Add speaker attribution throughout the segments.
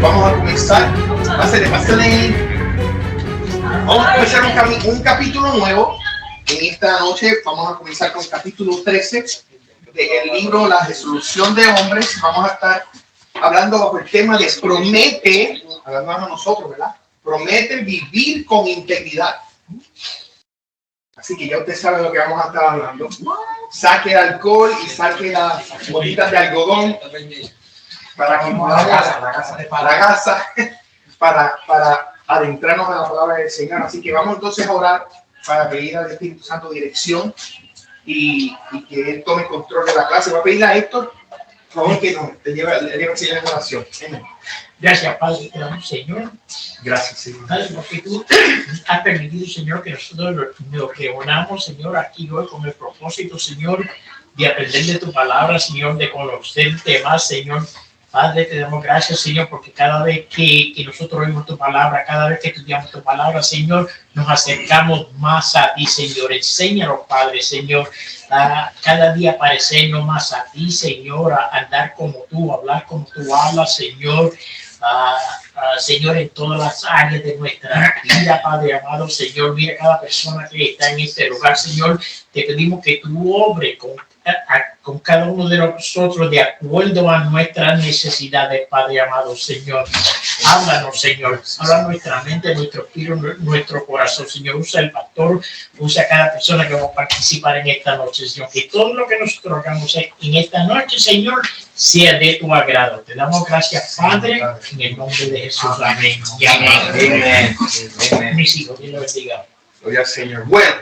Speaker 1: Vamos a comenzar. Pásale. Vamos a comenzar un capítulo nuevo. En esta noche vamos a comenzar con el capítulo 13 del libro La Resolución de Hombres. Vamos a estar hablando bajo el tema de promete, hablando a nosotros, ¿verdad? Promete vivir con integridad. Así que ya usted sabe de lo que vamos a estar hablando. Saque el alcohol y saque las bolitas de algodón para para adentrarnos en la palabra del Señor. Así que vamos entonces a orar para pedir al Espíritu Santo dirección y que Él tome control de la clase. Voy a pedirle a Héctor, por favor, que nos lleve al Señor en oración. Amén.
Speaker 2: Gracias, Padre, te damos, Señor.
Speaker 1: Gracias, Señor.
Speaker 2: Padre, porque tú has permitido, Señor, que nosotros nos reunamos, Señor, aquí hoy con el propósito, Señor, de aprender de tu palabra, Señor, de conocerte más, Señor. Padre, te damos gracias, Señor, porque cada vez que nosotros oímos tu palabra, cada vez que estudiamos tu palabra, Señor, nos acercamos más a ti, Señor. Enséñanos, Padre, Señor, a cada día parecernos más a ti, Señor, a andar como tú, a hablar como tú hablas, Señor. Señor, en todas las áreas de nuestra vida, Padre amado, Señor, mira cada persona que está en este lugar, Señor, te pedimos que tú obres con cada uno de nosotros de acuerdo a nuestras necesidades, Padre amado, Señor. Háblanos, Señor, habla nuestra mente, nuestro espíritu, nuestro corazón, Señor. Usa el pastor, usa a cada persona que va a participar en esta noche, Señor. Que todo lo que nosotros hagamos en esta noche, Señor, sea de tu agrado. Te damos gracias, Padre, en el nombre de Jesús. Amén. Y amén. Mis hijos, Dios los bendiga.
Speaker 1: Gloria al Señor. Bueno,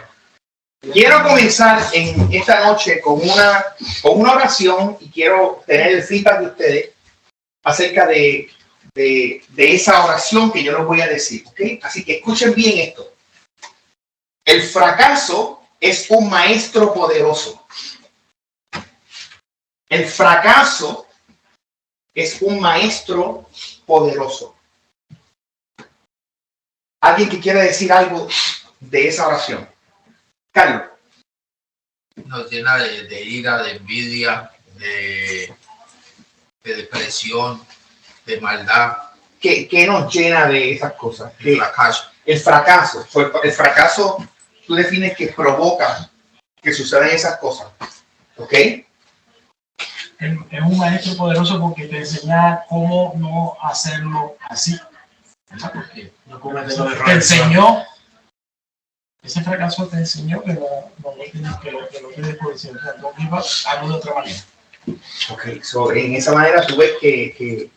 Speaker 1: quiero comenzar en esta noche con una oración y quiero tener el feedback de ustedes acerca de esa oración que yo les voy a decir, ¿ok? Así que escuchen bien esto. El fracaso es un maestro poderoso. El fracaso es un maestro poderoso. ¿Alguien que quiera decir algo de esa oración? Carlos.
Speaker 3: Nos llena de ira, de envidia, de depresión, de maldad.
Speaker 1: ¿Qué nos llena de esas cosas?
Speaker 3: El fracaso.
Speaker 1: El fracaso, tú defines que provoca que sucedan esas cosas. ¿Ok?
Speaker 4: Es un maestro poderoso porque te enseña cómo no hacerlo así. Porque
Speaker 3: no cometes los errores.
Speaker 4: Te enseñó, ese fracaso te enseñó que no tienes que lo tienes por decir. O sea, no vivas algo de otra manera.
Speaker 1: Ok, so, en esa manera tú ves que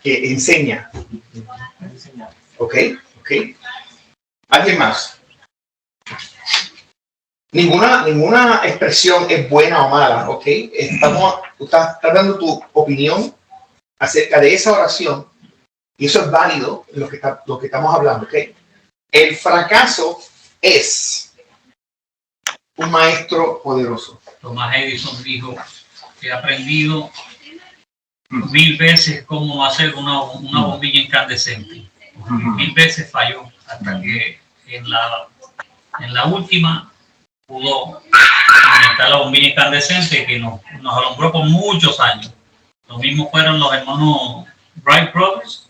Speaker 1: enseña. Ok. ¿Alguien más? Ninguna expresión es buena o mala, ¿ok? Tú estás dando tu opinión acerca de esa oración y eso es válido en lo que estamos hablando, ¿ok? El fracaso es un maestro poderoso.
Speaker 5: Thomas Edison dijo que ha aprendido 1000 veces cómo hacer una bombilla incandescente. 1000 veces falló hasta que en la última pudo inventar la bombilla incandescente que nos alumbró por muchos años. Lo mismo fueron los hermanos Wright Brothers,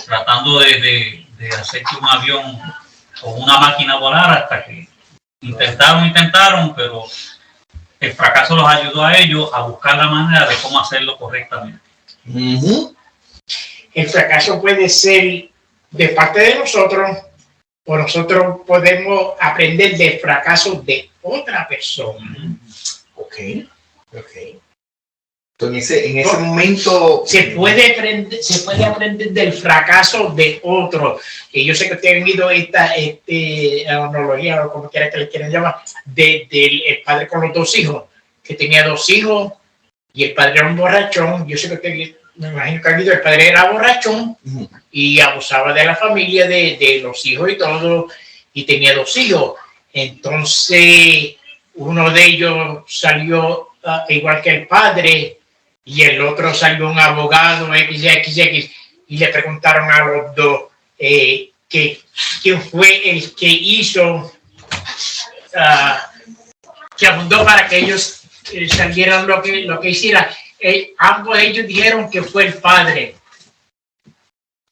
Speaker 5: tratando de hacer que un avión o una máquina volara hasta que intentaron, pero el fracaso los ayudó a ellos a buscar la manera de cómo hacerlo correctamente.
Speaker 2: El fracaso puede ser de parte de nosotros o nosotros podemos aprender del fracaso de otra persona.
Speaker 1: Ok. Entonces, en ese momento
Speaker 2: se puede aprender del fracaso de otro. Y yo sé que ustedes han visto esta analogía, o como quiera que le quieran llamar, del padre con los 2 hijos, que tenía 2 hijos y el padre era un borrachón. Yo sé que ustedes, me imagino que han visto, el padre era borrachón y abusaba de la familia, de los hijos y todo, y tenía 2 hijos. Entonces, uno de ellos salió igual que el padre, y el otro salió un abogado XXX y le preguntaron a los dos quién fue el que hizo, que abundó para que ellos salieran lo que hiciera. ambos ellos dijeron que fue el padre.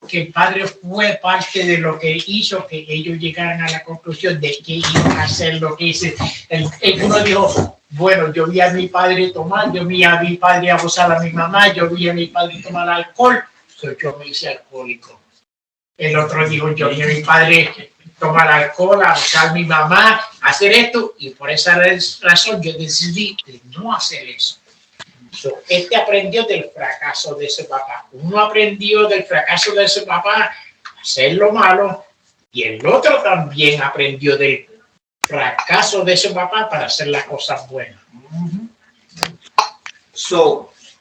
Speaker 2: Que el padre fue parte de lo que hizo que ellos llegaran a la conclusión de que iban a hacer lo que hice. El uno dijo, bueno, yo vi a mi padre tomar, yo vi a mi padre abusar a mi mamá, yo vi a mi padre tomar alcohol, yo me hice alcohólico. El otro dijo, yo vi a mi padre tomar alcohol, abusar a mi mamá, hacer esto, y por esa razón yo decidí de no hacer eso. Este aprendió del fracaso de su papá. Uno aprendió del fracaso de su papá a hacer lo malo, y el otro también aprendió del fracaso de su papá para hacer las cosas buenas.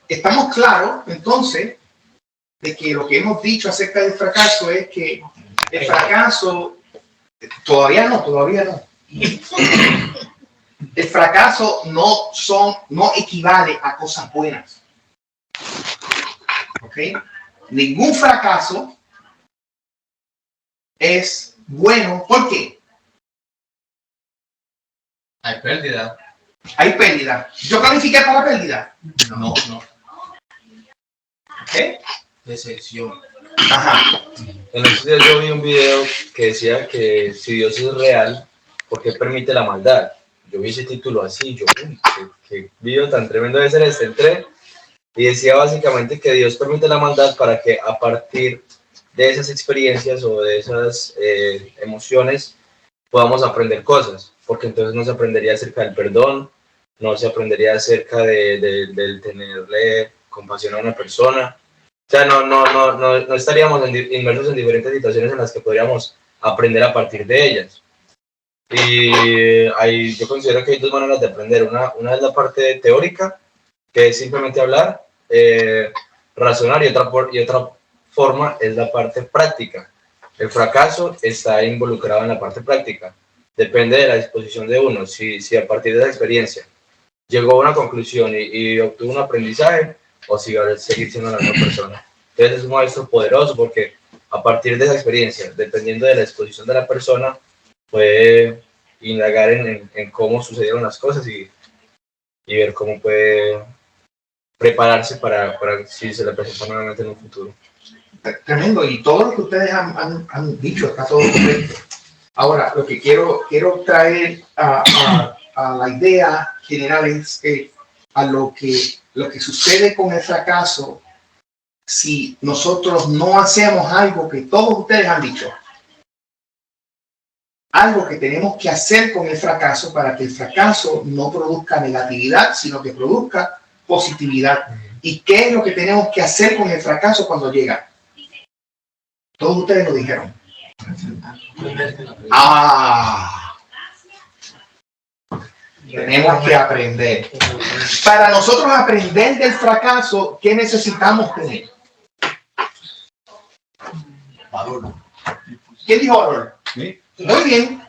Speaker 1: Estamos claros, entonces, de que lo que hemos dicho acerca del fracaso es que el fracaso, todavía no. El fracaso no equivale a cosas buenas. ¿Ok? Ningún fracaso es bueno. ¿Por qué?
Speaker 3: Hay pérdida.
Speaker 1: Hay pérdida. ¿Yo califiqué para pérdida?
Speaker 3: No.
Speaker 1: ¿Ok?
Speaker 3: Decepción.
Speaker 1: Ajá.
Speaker 6: En los días yo vi un video que decía que si Dios es real, ¿por qué permite la maldad? Yo vi ese título así, qué video tan tremendo debe ser este, entré y decía básicamente que Dios permite la maldad para que a partir de esas experiencias o de esas emociones podamos aprender cosas, porque entonces no se aprendería acerca del perdón, no se aprendería acerca del tenerle compasión a una persona. O sea, no estaríamos inmersos en diferentes situaciones en las que podríamos aprender a partir de ellas. Y yo considero que hay dos maneras de aprender. Una es la parte teórica, que es simplemente hablar, razonar, y otra forma es la parte práctica. El fracaso está involucrado en la parte práctica. Depende de la disposición de uno. Si a partir de esa experiencia llegó a una conclusión y obtuvo un aprendizaje, o si va a seguir siendo la misma persona. Entonces es un maestro poderoso porque a partir de esa experiencia, dependiendo de la disposición de la persona, puede indagar en cómo sucedieron las cosas y ver cómo puede prepararse para si se le presenta nuevamente en un futuro.
Speaker 1: Tremendo, y todo lo que ustedes han dicho está todo correcto. Ahora, lo que quiero traer a la idea general es que a lo que sucede con el fracaso, si nosotros no hacemos algo que todos ustedes han dicho, algo que tenemos que hacer con el fracaso para que el fracaso no produzca negatividad, sino que produzca positividad. ¿Y qué es lo que tenemos que hacer con el fracaso cuando llega? Todos ustedes lo dijeron. Tenemos que aprender. Para nosotros aprender del fracaso, ¿qué necesitamos tener?
Speaker 3: Valor.
Speaker 1: ¿Quién dijo valor?
Speaker 3: ¿Sí?
Speaker 1: Muy bien.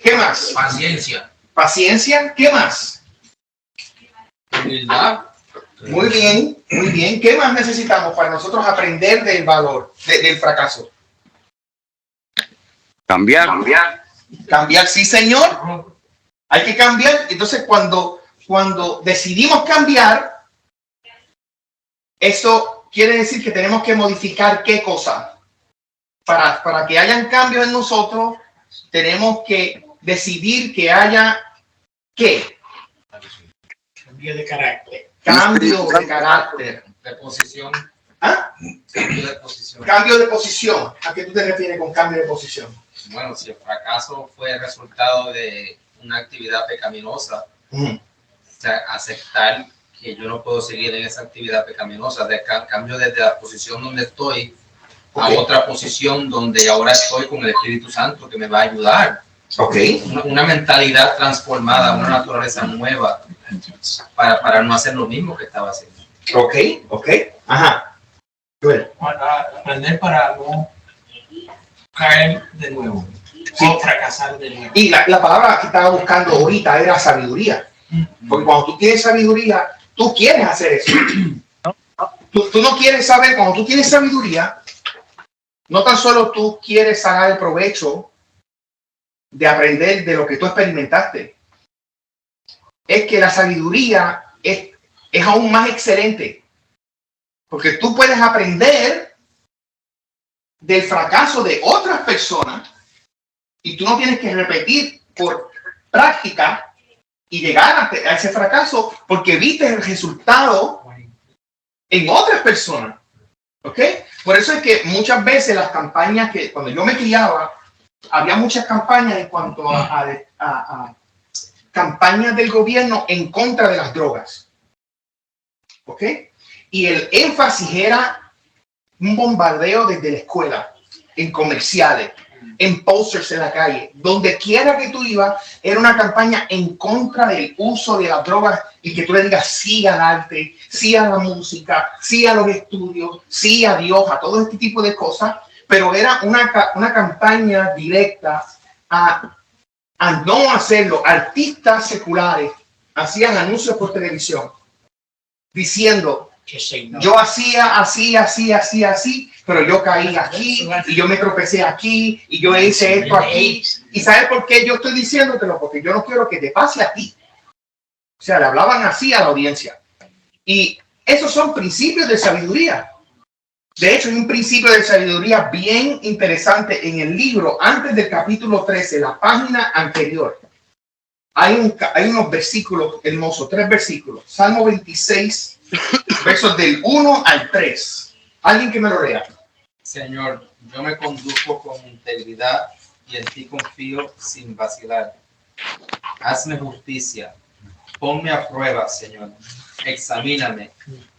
Speaker 1: ¿Qué más?
Speaker 3: Paciencia.
Speaker 1: Paciencia. ¿Qué más?
Speaker 3: Humildad.
Speaker 1: Muy bien. ¿Qué más necesitamos para nosotros aprender del valor, del fracaso?
Speaker 7: Cambiar,
Speaker 1: sí, señor. Hay que cambiar. Entonces, cuando decidimos cambiar, eso quiere decir que tenemos que modificar ¿qué cosa? Para que hayan cambios en nosotros, tenemos que decidir que haya ¿qué?
Speaker 2: Cambio de carácter.
Speaker 1: Cambio de carácter.
Speaker 3: De posición.
Speaker 1: ¿Ah?
Speaker 3: Cambio de posición.
Speaker 1: Cambio de posición. ¿A qué tú te refieres con cambio de posición?
Speaker 3: Bueno, si el fracaso fue el resultado de una actividad pecaminosa, o sea, aceptar que yo no puedo seguir en esa actividad pecaminosa, cambio desde la posición donde estoy a otra posición donde ahora estoy con el Espíritu Santo que me va a ayudar. Una mentalidad transformada, una naturaleza nueva para no hacer lo mismo que estaba haciendo.
Speaker 1: Ajá. Bueno.
Speaker 4: Para aprender para no caer de nuevo, o fracasar de nuevo.
Speaker 1: Y la palabra que estaba buscando ahorita era sabiduría. Porque cuando tú tienes sabiduría, tú quieres hacer eso. Tú no quieres saber, cuando tú tienes sabiduría, no tan solo tú quieres sacar el provecho de aprender de lo que tú experimentaste. Es que la sabiduría es es aún más excelente. Porque tú puedes aprender del fracaso de otras personas y tú no tienes que repetir por práctica y llegar a ese fracaso porque viste el resultado en otras personas. ¿Ok? Por eso es que muchas veces las campañas que cuando yo me criaba, había muchas campañas en cuanto a campañas del gobierno en contra de las drogas. ¿Ok? Y el énfasis era un bombardeo desde la escuela, en comerciales, en posters en la calle, donde quiera que tú ibas, era una campaña en contra del uso de las drogas y que tú le digas sí al arte, sí a la música, sí a los estudios, sí a Dios, a todo este tipo de cosas, pero era una campaña directa a no hacerlo. Artistas seculares hacían anuncios por televisión diciendo: yo hacía así, pero yo caí aquí y yo me tropecé aquí y yo hice esto aquí. ¿Y sabes por qué yo estoy diciéndotelo? Porque yo no quiero que te pase a ti. O sea, le hablaban así a la audiencia. Y esos son principios de sabiduría. De hecho, hay un principio de sabiduría bien interesante en el libro, antes del capítulo 13, la página anterior. Hay unos versículos hermosos, 3 versículos. Salmo 26, versos del 1 al 3. Alguien que me lo lea.
Speaker 3: Señor, yo me conduzco con integridad y en ti confío sin vacilar. Hazme justicia. Ponme a prueba, Señor. Examíname.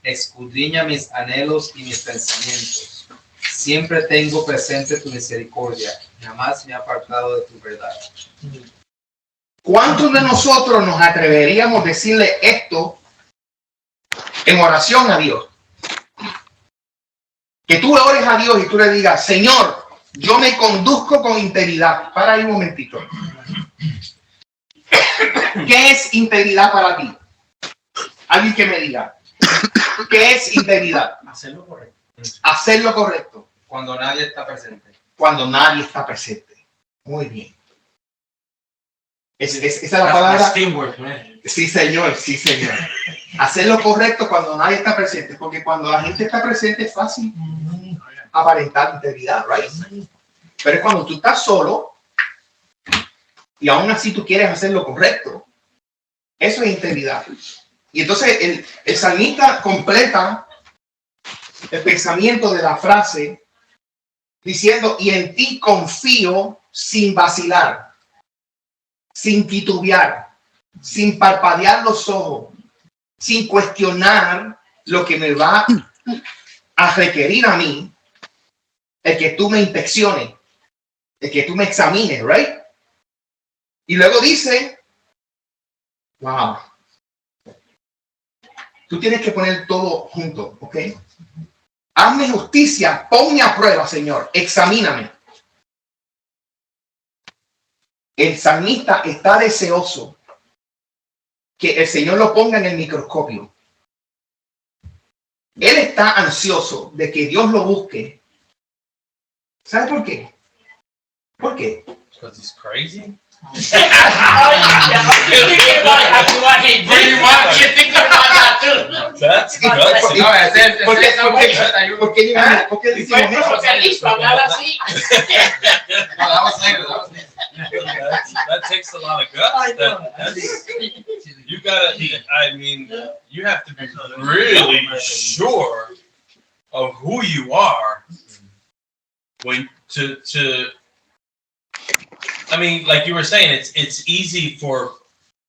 Speaker 3: Escudriña mis anhelos y mis pensamientos. Siempre tengo presente tu misericordia. Jamás me he apartado de tu verdad.
Speaker 1: ¿Cuántos de nosotros nos atreveríamos a decirle esto en oración a Dios? Que tú ores a Dios y tú le digas: Señor, yo me conduzco con integridad. Para ahí un momentito. ¿Qué es integridad para ti? Alguien que me diga. ¿Qué es integridad?
Speaker 2: Hacerlo correcto.
Speaker 1: Hacer lo correcto.
Speaker 3: Cuando nadie está presente.
Speaker 1: Cuando nadie está presente. Muy bien. Esa es la palabra.
Speaker 2: Teamwork, man.
Speaker 1: Sí, señor, sí, señor. Hacer lo correcto cuando nadie está presente, porque cuando la gente está presente es fácil aparentar integridad, right? Pero es cuando tú estás solo y aún así tú quieres hacer lo correcto. Eso es integridad. Y entonces el salmista completa el pensamiento de la frase diciendo: y en ti confío sin vacilar, sin titubear, sin parpadear los ojos, sin cuestionar lo que me va a requerir a mí, el que tú me inspecciones, el que tú me examines, right? Y luego dice, wow, tú tienes que poner todo junto, ¿ok? Hazme justicia, ponme a prueba, Señor, examíname. El salmista está deseoso que el Señor lo ponga en el microscopio. Él está ansioso de que Dios lo busque. ¿Sabe por qué? ¿Por qué?
Speaker 6: Because he's crazy. That's
Speaker 1: ¿Por qué decimos eso?
Speaker 6: that takes a lot of guts. You gotta. I mean, you have to be really sure of who you are when to. I mean, like you were saying, it's easy for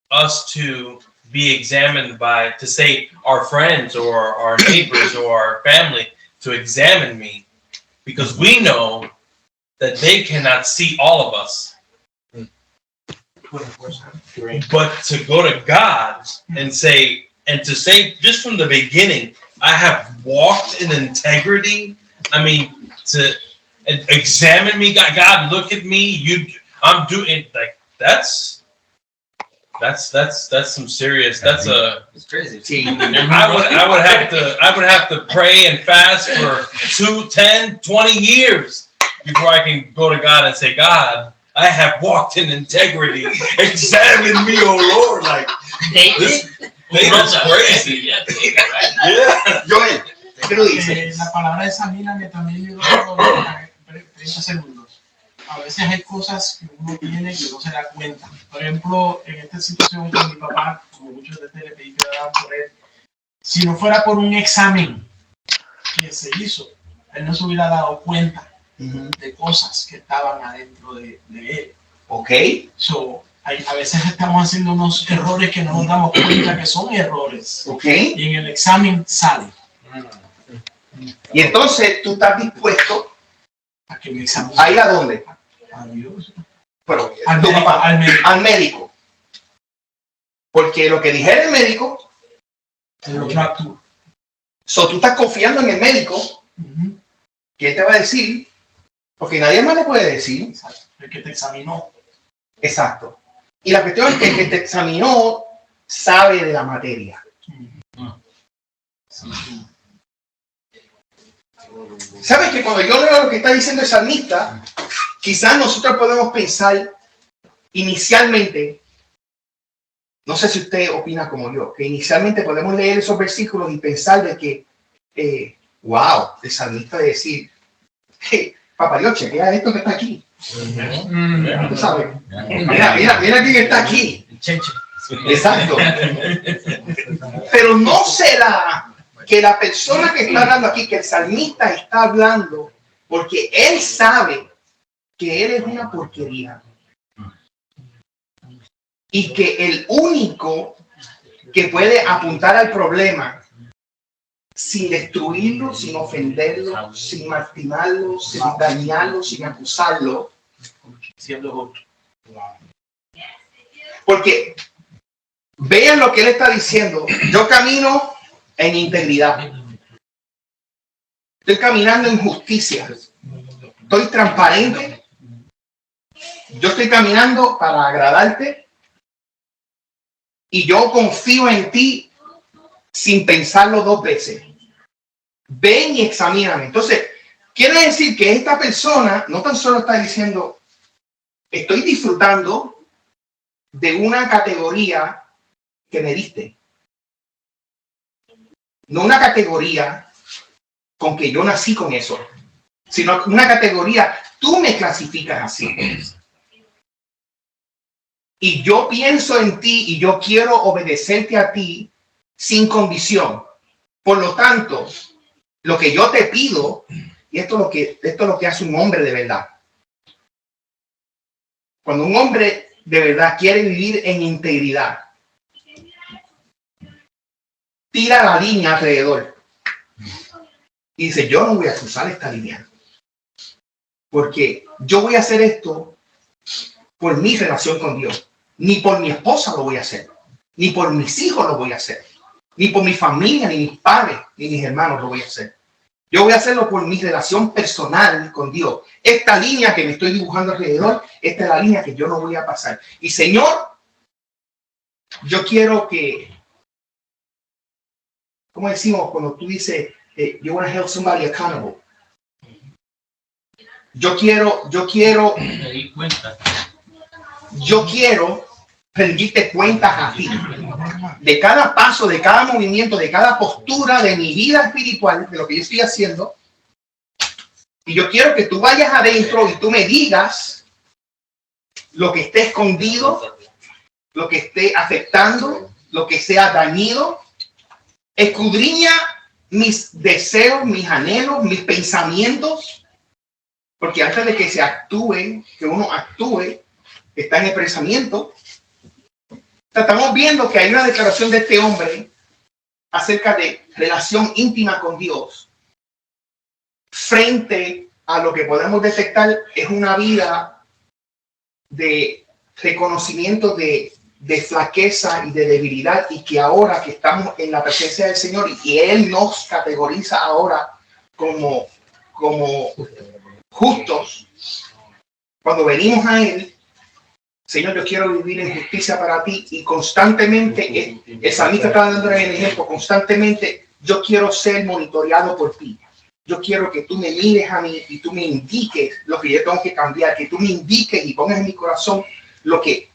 Speaker 6: us to be examined to say our friends or our neighbors or our family to examine me, because we know that they cannot see all of us. But to go to God and say just from the beginning, I have walked in integrity. I mean, to examine me, God, look at me. I'm doing like that's some serious.
Speaker 3: It's crazy.
Speaker 6: I would have to pray and fast for 2, 10, 20 years before I can go to God and say, God, I have walked in integrity. Examine me, oh Lord. Like
Speaker 5: Rosa,
Speaker 6: crazy.
Speaker 5: yeah,
Speaker 1: Joel, ¿qué lo dices?
Speaker 4: La palabra examíname también yo lo 30 segundos. A veces hay cosas que uno tiene que no se da cuenta. Por ejemplo, en esta situación con mi papá, como muchos de ustedes le pedí que oraran por él, si no fuera por un examen que se hizo, él no se hubiera dado cuenta de cosas que estaban adentro de él.
Speaker 1: Ok.
Speaker 4: So, a veces estamos haciendo unos errores que no nos damos cuenta que son errores.
Speaker 1: Ok.
Speaker 4: Y en el examen sale.
Speaker 1: Y entonces tú estás dispuesto
Speaker 4: A que me examine.
Speaker 1: a ir a dónde?
Speaker 4: A Dios.
Speaker 1: Bueno,
Speaker 4: Al
Speaker 1: tu
Speaker 4: médico,
Speaker 1: papá,
Speaker 4: al médico.
Speaker 1: al médico. Porque lo que dijera el médico,
Speaker 4: Yo actúo.
Speaker 1: tú estás confiando en el médico, que él te va a decir, porque nadie más le puede decir.
Speaker 4: Exacto. El que te examinó.
Speaker 1: Exacto. Y la cuestión es que el que te examinó sabe de la materia. ¿Sabes que cuando yo leo lo que está diciendo el salmista, quizás nosotros podemos pensar inicialmente, no sé si usted opina como yo, que inicialmente podemos leer esos versículos y pensar de que, wow, el salmista decir, hey, papá Dios, chequea esto que está aquí. Tú sabes, mira quién está aquí. Exacto. Pero no será que la persona que está hablando aquí, que el salmista está hablando, porque él sabe que él es una porquería. Y que el único que puede apuntar al problema sin destruirlo, sin ofenderlo, sin martirarlo, sin dañarlo, sin acusarlo, siendo otro. Porque vean lo que él está diciendo. Yo camino en integridad. Estoy caminando en justicia. Estoy transparente. Yo estoy caminando para agradarte. Y yo confío en ti sin pensarlo dos veces. Ven y examíname. Entonces, quiere decir que esta persona no tan solo está diciendo, estoy disfrutando de una categoría que me diste. No una categoría con que yo nací con eso, sino una categoría, tú me clasificas así. Y yo pienso en ti y yo quiero obedecerte a ti sin condición. Por lo tanto, lo que yo te pido, y esto es lo que hace un hombre de verdad. Cuando un hombre de verdad quiere vivir en integridad, tira la línea alrededor y dice, yo no voy a cruzar esta línea, porque yo voy a hacer esto por mi relación con Dios. Ni por mi esposa lo voy a hacer, ni por mis hijos lo voy a hacer, ni por mi familia, ni mis padres, ni mis hermanos lo voy a hacer. Yo voy a hacerlo por mi relación personal con Dios. Esta línea que me estoy dibujando alrededor, esta es la línea que yo no voy a pasar. Y Señor, yo quiero que, ¿cómo decimos cuando tú dices, you want to help somebody accountable? Yo quiero
Speaker 5: Me di cuenta.
Speaker 1: yo quiero rendirte cuentas a ti de cada paso, de cada movimiento, de cada postura de mi vida espiritual, de lo que yo estoy haciendo. Y yo quiero que tú vayas adentro y tú me digas lo que esté escondido, lo que esté afectando, lo que sea dañido. Escudriña mis deseos, mis anhelos, mis pensamientos, porque antes de que se actúe, que uno actúe, está en el pensamiento. Estamos viendo que hay una declaración de este hombre acerca de relación íntima con Dios. Frente a lo que podemos detectar es una vida de reconocimiento de flaqueza y de debilidad, y que ahora que estamos en la presencia del Señor y Él nos categoriza ahora como justos, cuando venimos a Él, Señor, yo quiero vivir en justicia para ti, y constantemente, el salmista está dando el ejemplo, constantemente yo quiero ser monitoreado por ti. Yo quiero que tú me mires a mí y tú me indiques lo que yo tengo que cambiar, que tú me indiques y pongas en mi corazón lo que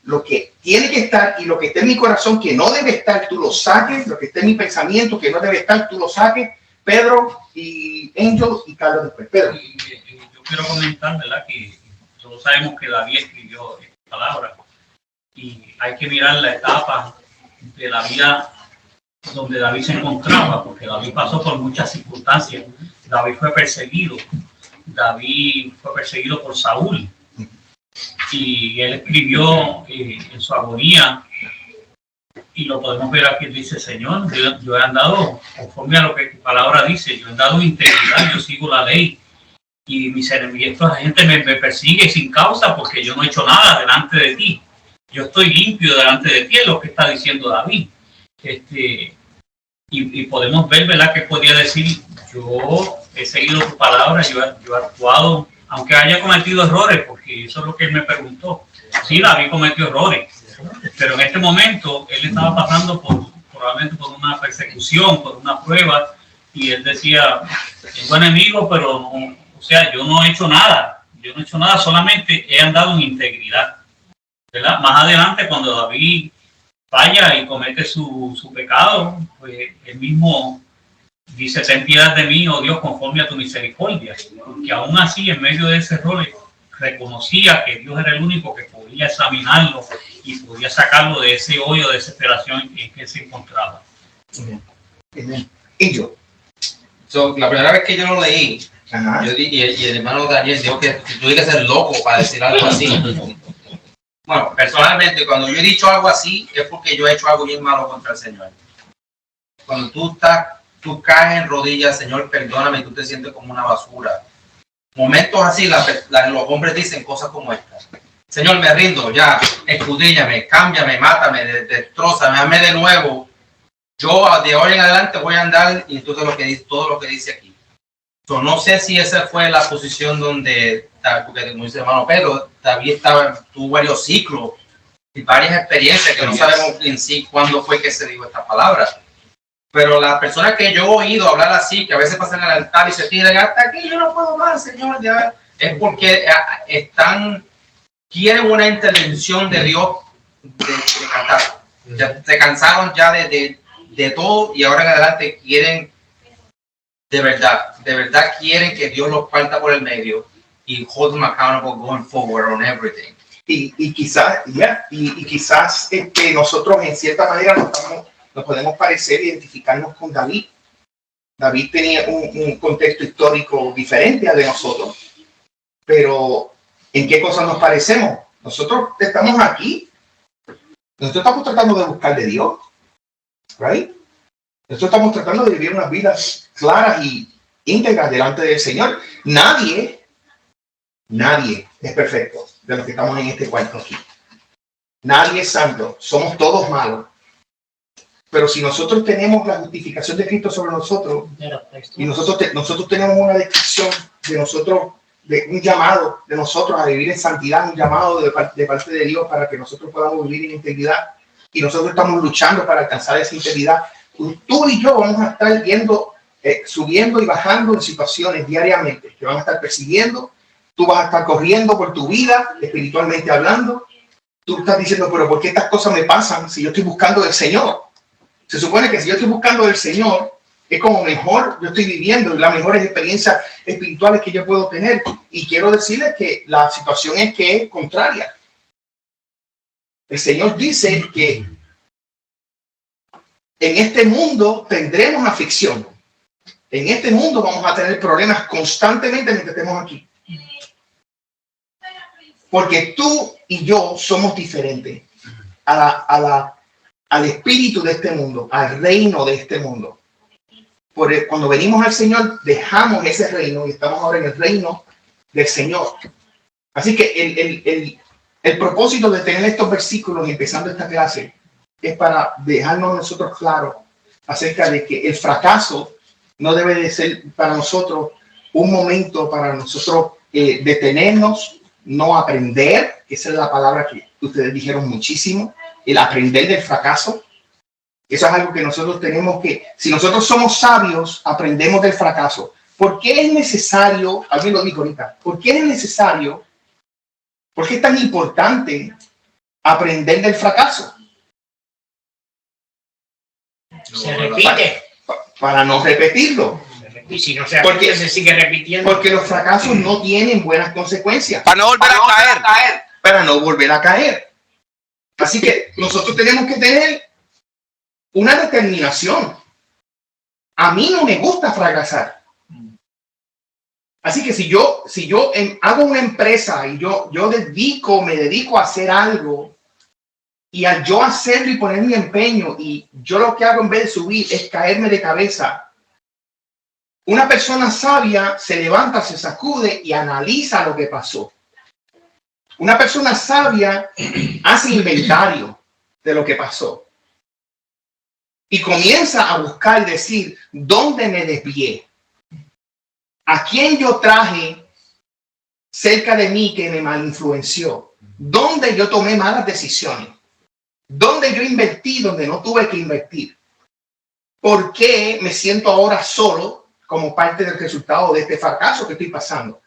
Speaker 1: tiene que estar y lo que esté en mi corazón que no debe estar, tú lo saques. Lo que esté en mi pensamiento que no debe estar, tú lo saques. Pedro y Angel y Carlos después. Pedro.
Speaker 5: Yo quiero comentar, ¿verdad? Que todos sabemos que David escribió esta palabra y hay que mirar la etapa de la vida donde David se encontraba, porque David pasó por muchas circunstancias. David fue perseguido por Saúl y él escribió en su agonía, y lo podemos ver aquí, dice: Señor, yo he andado conforme a lo que tu palabra dice, yo he andado en integridad, yo sigo la ley, y mis enemigos, la gente me persigue sin causa porque yo no he hecho nada delante de ti, yo estoy limpio delante de ti, es lo que está diciendo David. Y podemos ver, ¿verdad?, que podía decir: yo he seguido tu palabra, yo he actuado, aunque haya cometido errores, porque eso es lo que él me preguntó. Sí, David cometió errores, pero en este momento él estaba pasando probablemente por una persecución, por una prueba, y él decía: tengo enemigos, pero no, o sea, yo no he hecho nada, solamente he andado en integridad, ¿verdad? Más adelante, cuando David falla y comete su pecado, pues él mismo dice: ten piedad de mí, oh Dios, conforme a tu misericordia, porque aún así, en medio de ese error, reconocía que Dios era el único que podía examinarlo y podía sacarlo de ese hoyo de desesperación en que se encontraba.
Speaker 1: Y yo.
Speaker 3: La primera vez que yo lo leí, y el hermano Daniel dijo que tuve que ser loco para decir algo así. Bueno, personalmente, cuando yo he dicho algo así, es porque yo he hecho algo bien malo contra el Señor. Cuando tú caes en rodillas: Señor, perdóname, tú te sientes como una basura. Momentos así, los hombres dicen cosas como estas: Señor, me rindo, ya, escudriñame, cámbiame, mátame, destrózame, hazme de nuevo. Yo de hoy en adelante voy a andar, y entonces todo lo que dice aquí. No sé si esa fue la posición donde, porque como dice el hermano Pedro, David tuvo varios ciclos y varias experiencias que no sabemos en sí cuándo fue que se dijo esta palabra. Pero las personas que yo he oído hablar así, que a veces pasan al altar y se tiran: hasta aquí yo no puedo más, Señor, ya, es porque quieren una intervención de Dios de cantar. Ya se cansaron ya de todo, y ahora en adelante quieren de verdad quieren que Dios los parta por el medio y hold them accountable going forward on everything.
Speaker 1: Y quizás nosotros en cierta manera nos podemos parecer, identificarnos con David. David tenía un contexto histórico diferente al de nosotros, pero ¿en qué cosas nos parecemos? Nosotros estamos aquí, nosotros estamos tratando de buscar de Dios, right? Nosotros estamos tratando de vivir unas vidas claras y íntegras delante del Señor. Nadie es perfecto de los que estamos en este cuarto aquí. Nadie es santo, somos todos malos. Pero si nosotros tenemos la justificación de Cristo sobre nosotros, y nosotros tenemos una descripción de nosotros, de un llamado de nosotros a vivir en santidad, un llamado de parte de Dios para que nosotros podamos vivir en integridad, y nosotros estamos luchando para alcanzar esa integridad, tú y yo vamos a estar subiendo y bajando en situaciones diariamente que van a estar persiguiendo. Tú vas a estar corriendo por tu vida, espiritualmente hablando. Tú estás diciendo: pero ¿por qué estas cosas me pasan si yo estoy buscando del Señor? Se supone que si yo estoy buscando del Señor, es como mejor yo estoy viviendo, las mejores experiencias espirituales que yo puedo tener. Y quiero decirles que la situación es contraria. El Señor dice que en este mundo tendremos aflicción. En este mundo vamos a tener problemas constantemente mientras estemos aquí. Porque tú y yo somos diferentes al espíritu de este mundo, al reino de este mundo. Cuando venimos al Señor, dejamos ese reino y estamos ahora en el reino del Señor. Así que el propósito de tener estos versículos empezando esta clase es para dejarnos nosotros claros acerca de que el fracaso no debe de ser para nosotros un momento para nosotros detenernos, no aprender. Esa es la palabra que ustedes dijeron muchísimo, el aprender del fracaso. Eso es algo que nosotros tenemos que, si nosotros somos sabios, aprendemos del fracaso. ¿Por qué es necesario, alguien lo dijo ahorita, por qué es necesario, por qué es tan importante aprender del fracaso.
Speaker 2: Se repite.
Speaker 1: Para no repetirlo.
Speaker 2: Y si no se repite, se sigue repitiendo.
Speaker 1: Porque los fracasos no tienen buenas consecuencias.
Speaker 7: Para no volver a caer.
Speaker 1: Para no volver a caer. Así que nosotros tenemos que tener una determinación. A mí no me gusta fracasar. Así que si yo hago una empresa y yo me dedico a hacer algo, y al yo hacerlo y poner mi empeño, y yo lo que hago en vez de subir es caerme de cabeza, una persona sabia se levanta, se sacude y analiza lo que pasó. Una persona sabia hace inventario de lo que pasó y comienza a buscar y decir, ¿dónde me desvié? ¿A quién yo traje cerca de mí que me malinfluenció? ¿Dónde yo tomé malas decisiones? ¿Dónde yo invertí donde no tuve que invertir? ¿Por qué me siento ahora solo como parte del resultado de este fracaso que estoy pasando?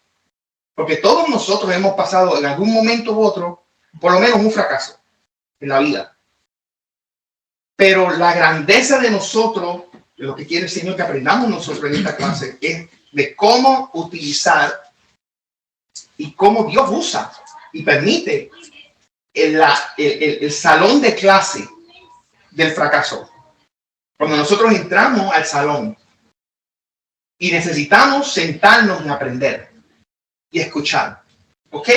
Speaker 1: Porque todos nosotros hemos pasado en algún momento u otro, por lo menos un fracaso en la vida. Pero la grandeza de nosotros, lo que quiere el Señor que aprendamos nosotros en esta clase, es de cómo utilizar y cómo Dios usa y permite el salón de clase del fracaso. Cuando nosotros entramos al salón y necesitamos sentarnos y aprender y escuchar. ¿Ok?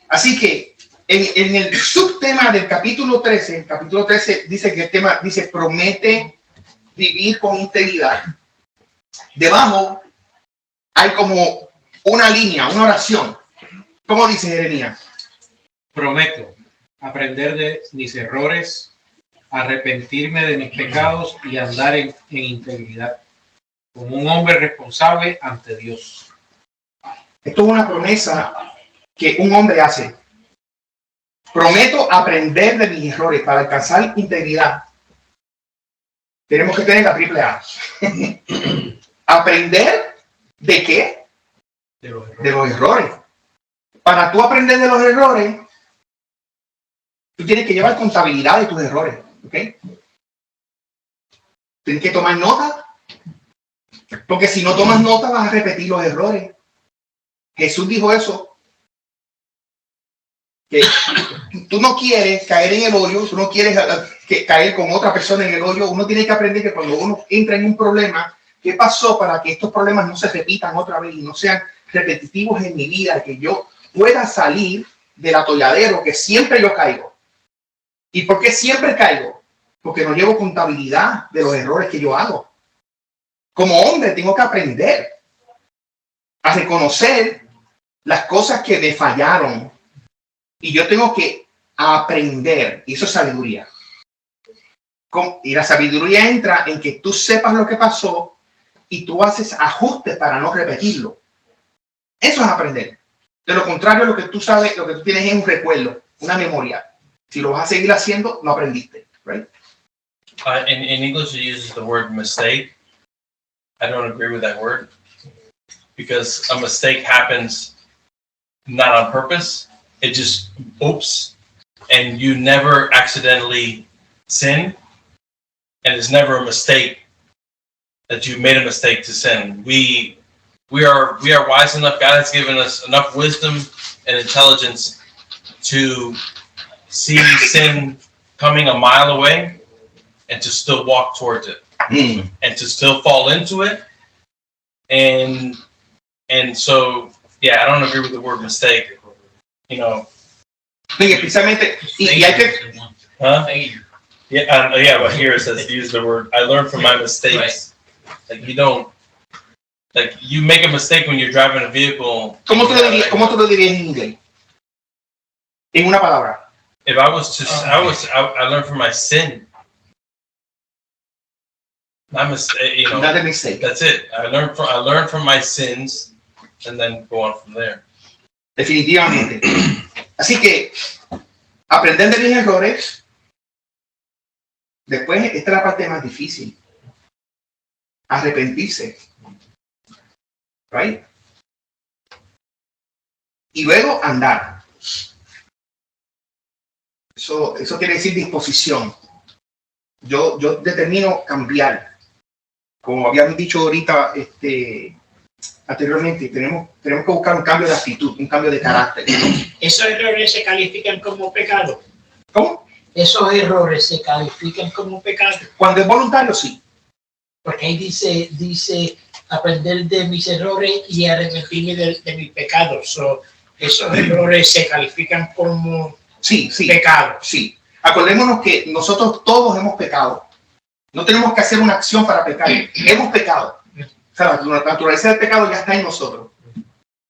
Speaker 1: Así que en el subtema del capítulo 13, el capítulo 13 dice que el tema dice promete vivir con integridad. Debajo hay como una línea, una oración. ¿Cómo dice Jeremías?
Speaker 8: Prometo aprender de mis errores, arrepentirme de mis pecados y andar en integridad, como un hombre responsable ante Dios.
Speaker 1: Esto es una promesa que un hombre hace. Prometo aprender de mis errores para alcanzar integridad. Tenemos que tener la triple A. ¿Aprender de qué?
Speaker 8: De los errores.
Speaker 1: De los errores. Para tú aprender de los errores, tú tienes que llevar contabilidad de tus errores. ¿Ok? Tienes que tomar nota. Porque si no tomas nota, vas a repetir los errores. Jesús dijo eso. Que tú no quieres caer en el hoyo, tú no quieres caer con otra persona en el hoyo. Uno tiene que aprender que cuando uno entra en un problema, ¿qué pasó para que estos problemas no se repitan otra vez y no sean repetitivos en mi vida? Que yo pueda salir del atolladero que siempre yo caigo. ¿Y por qué siempre caigo? Porque no llevo contabilidad de los errores que yo hago. Como hombre tengo que aprender a reconocer las cosas que me fallaron. Y yo tengo que aprender. Y eso es sabiduría. Y la sabiduría entra en que tú sepas lo que pasó y tú haces ajustes para no repetirlo. Eso es aprender. De lo contrario, lo que tú sabes, lo que tú tienes es un recuerdo, una memoria. Si lo vas a seguir haciendo, no aprendiste. Right?
Speaker 9: In English, it uses the word mistake. I don't agree with that word because a mistake happens not on purpose. It just, oops, and you never accidentally sin, and it's never a mistake that you made a mistake to sin. We are wise enough. God has given us enough wisdom and intelligence to see sin coming a mile away and to still walk towards it and to still fall into it. And so, yeah, I don't agree with the word mistake. You know,
Speaker 1: sí, precisamente, y hay que,
Speaker 9: huh? Yeah, but here it says use the word. I learned from my mistakes. Right. Like you don't, like you make a mistake when you're driving a vehicle.
Speaker 1: ¿Cómo tú lo dirías en inglés? En una palabra.
Speaker 9: If I was to, I learned from my sin. Not mistake, you know.
Speaker 1: Not a mistake.
Speaker 9: That's it. I learned from my sins, and then go on from there.
Speaker 1: Definitivamente. Así que aprender de mis errores. Después, esta es la parte más difícil. Arrepentirse. Right? Y luego andar. Eso quiere decir disposición. Yo determino cambiar. Como habíamos dicho ahorita, anteriormente, tenemos que buscar un cambio de actitud, un cambio de carácter.
Speaker 2: ¿Esos errores se califican como pecado?
Speaker 1: ¿Cómo?
Speaker 2: ¿Esos errores se califican como pecado?
Speaker 1: Cuando es voluntario, sí.
Speaker 2: Porque ahí dice aprender de mis errores y arrepentirme de mis pecados. ¿Esos errores se califican como
Speaker 1: Sí.
Speaker 2: pecado?
Speaker 1: Sí. Acordémonos que nosotros todos hemos pecado. No tenemos que hacer una acción para pecar. Hemos pecado. O sea, la naturaleza del pecado ya está en nosotros.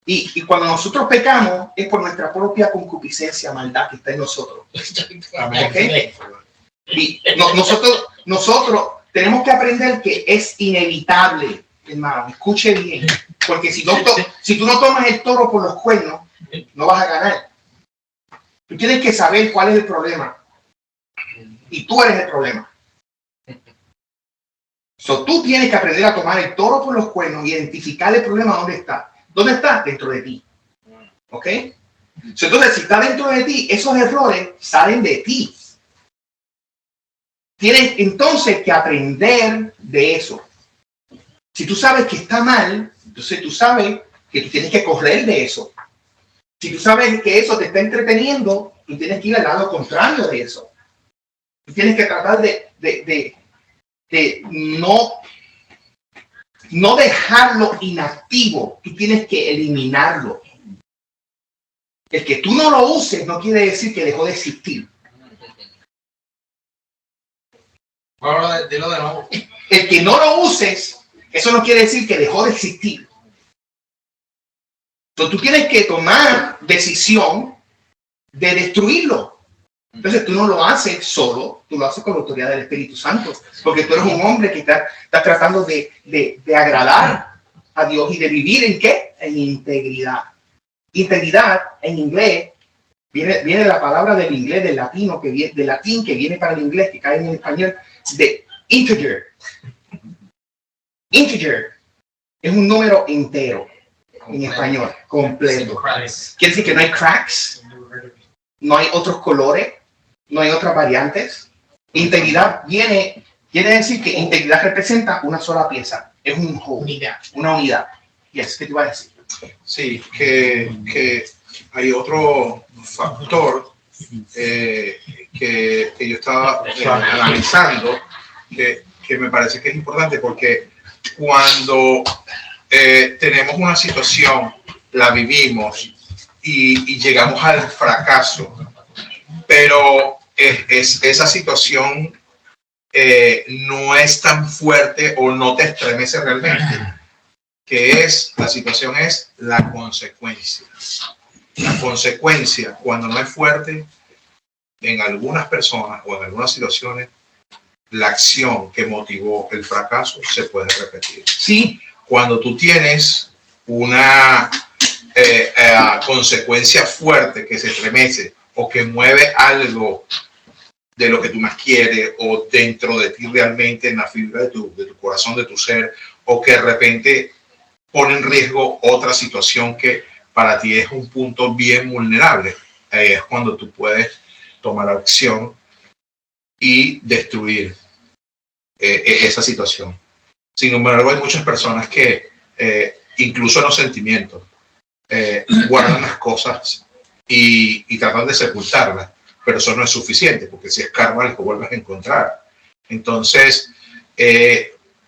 Speaker 1: Y cuando nosotros pecamos es por nuestra propia concupiscencia, maldad que está en nosotros. ¿Okay? Y nosotros tenemos que aprender que es inevitable, hermano. Escuche bien. Porque si tú no tomas el toro por los cuernos, no vas a ganar. Tú tienes que saber cuál es el problema. Y tú eres el problema. Tú tienes que aprender a tomar el toro por los cuernos y identificar el problema dónde está. ¿Dónde está? Dentro de ti. ¿Ok? Entonces, si está dentro de ti, esos errores salen de ti. Tienes entonces que aprender de eso. Si tú sabes que está mal, entonces tú sabes que tú tienes que correr de eso. Si tú sabes que eso te está entreteniendo, tú tienes que ir al lado contrario de eso. Tú tienes que tratar de no dejarlo inactivo. Tú tienes que eliminarlo. El que tú no lo uses no quiere decir que dejó de existir.
Speaker 3: Bueno, dilo de nuevo.
Speaker 1: El que no lo uses, eso no quiere decir que dejó de existir. Entonces tú tienes que tomar decisión de destruirlo. Entonces tú no lo haces solo, tú lo haces con la autoridad del Espíritu Santo, porque tú eres un hombre que está tratando de agradar a Dios y de vivir ¿en qué? En integridad. Integridad en inglés viene de la palabra del inglés, del latín que viene para el inglés, que cae en el español, de integer. Integer es un número entero en español, completo. Quiere decir que no hay cracks, no hay otros colores, no hay otras variantes. Integridad quiere decir que integridad representa una sola pieza, es un whole, una unidad. Yes, ¿qué te iba a decir?
Speaker 7: Sí, que hay otro factor que yo estaba analizando que me parece que es importante, porque cuando tenemos una situación, la vivimos y llegamos al fracaso, pero esa situación no es tan fuerte o no te estremece realmente, la situación es la consecuencia. La consecuencia, cuando no es fuerte, en algunas personas o en algunas situaciones, la acción que motivó el fracaso se puede repetir.
Speaker 1: Sí.
Speaker 7: Cuando tú tienes una consecuencia fuerte que se estremece o que mueve algo de lo que tú más quieres o dentro de ti realmente, en la fibra de tu corazón, de tu ser, o que de repente pone en riesgo otra situación que para ti es un punto bien vulnerable, ahí es cuando tú puedes tomar acción y destruir esa situación. Sin embargo, hay muchas personas que incluso en los sentimientos guardan las cosas y tratan de sepultarlas, pero eso no es suficiente, porque si es karma, lo vuelves a encontrar. Entonces,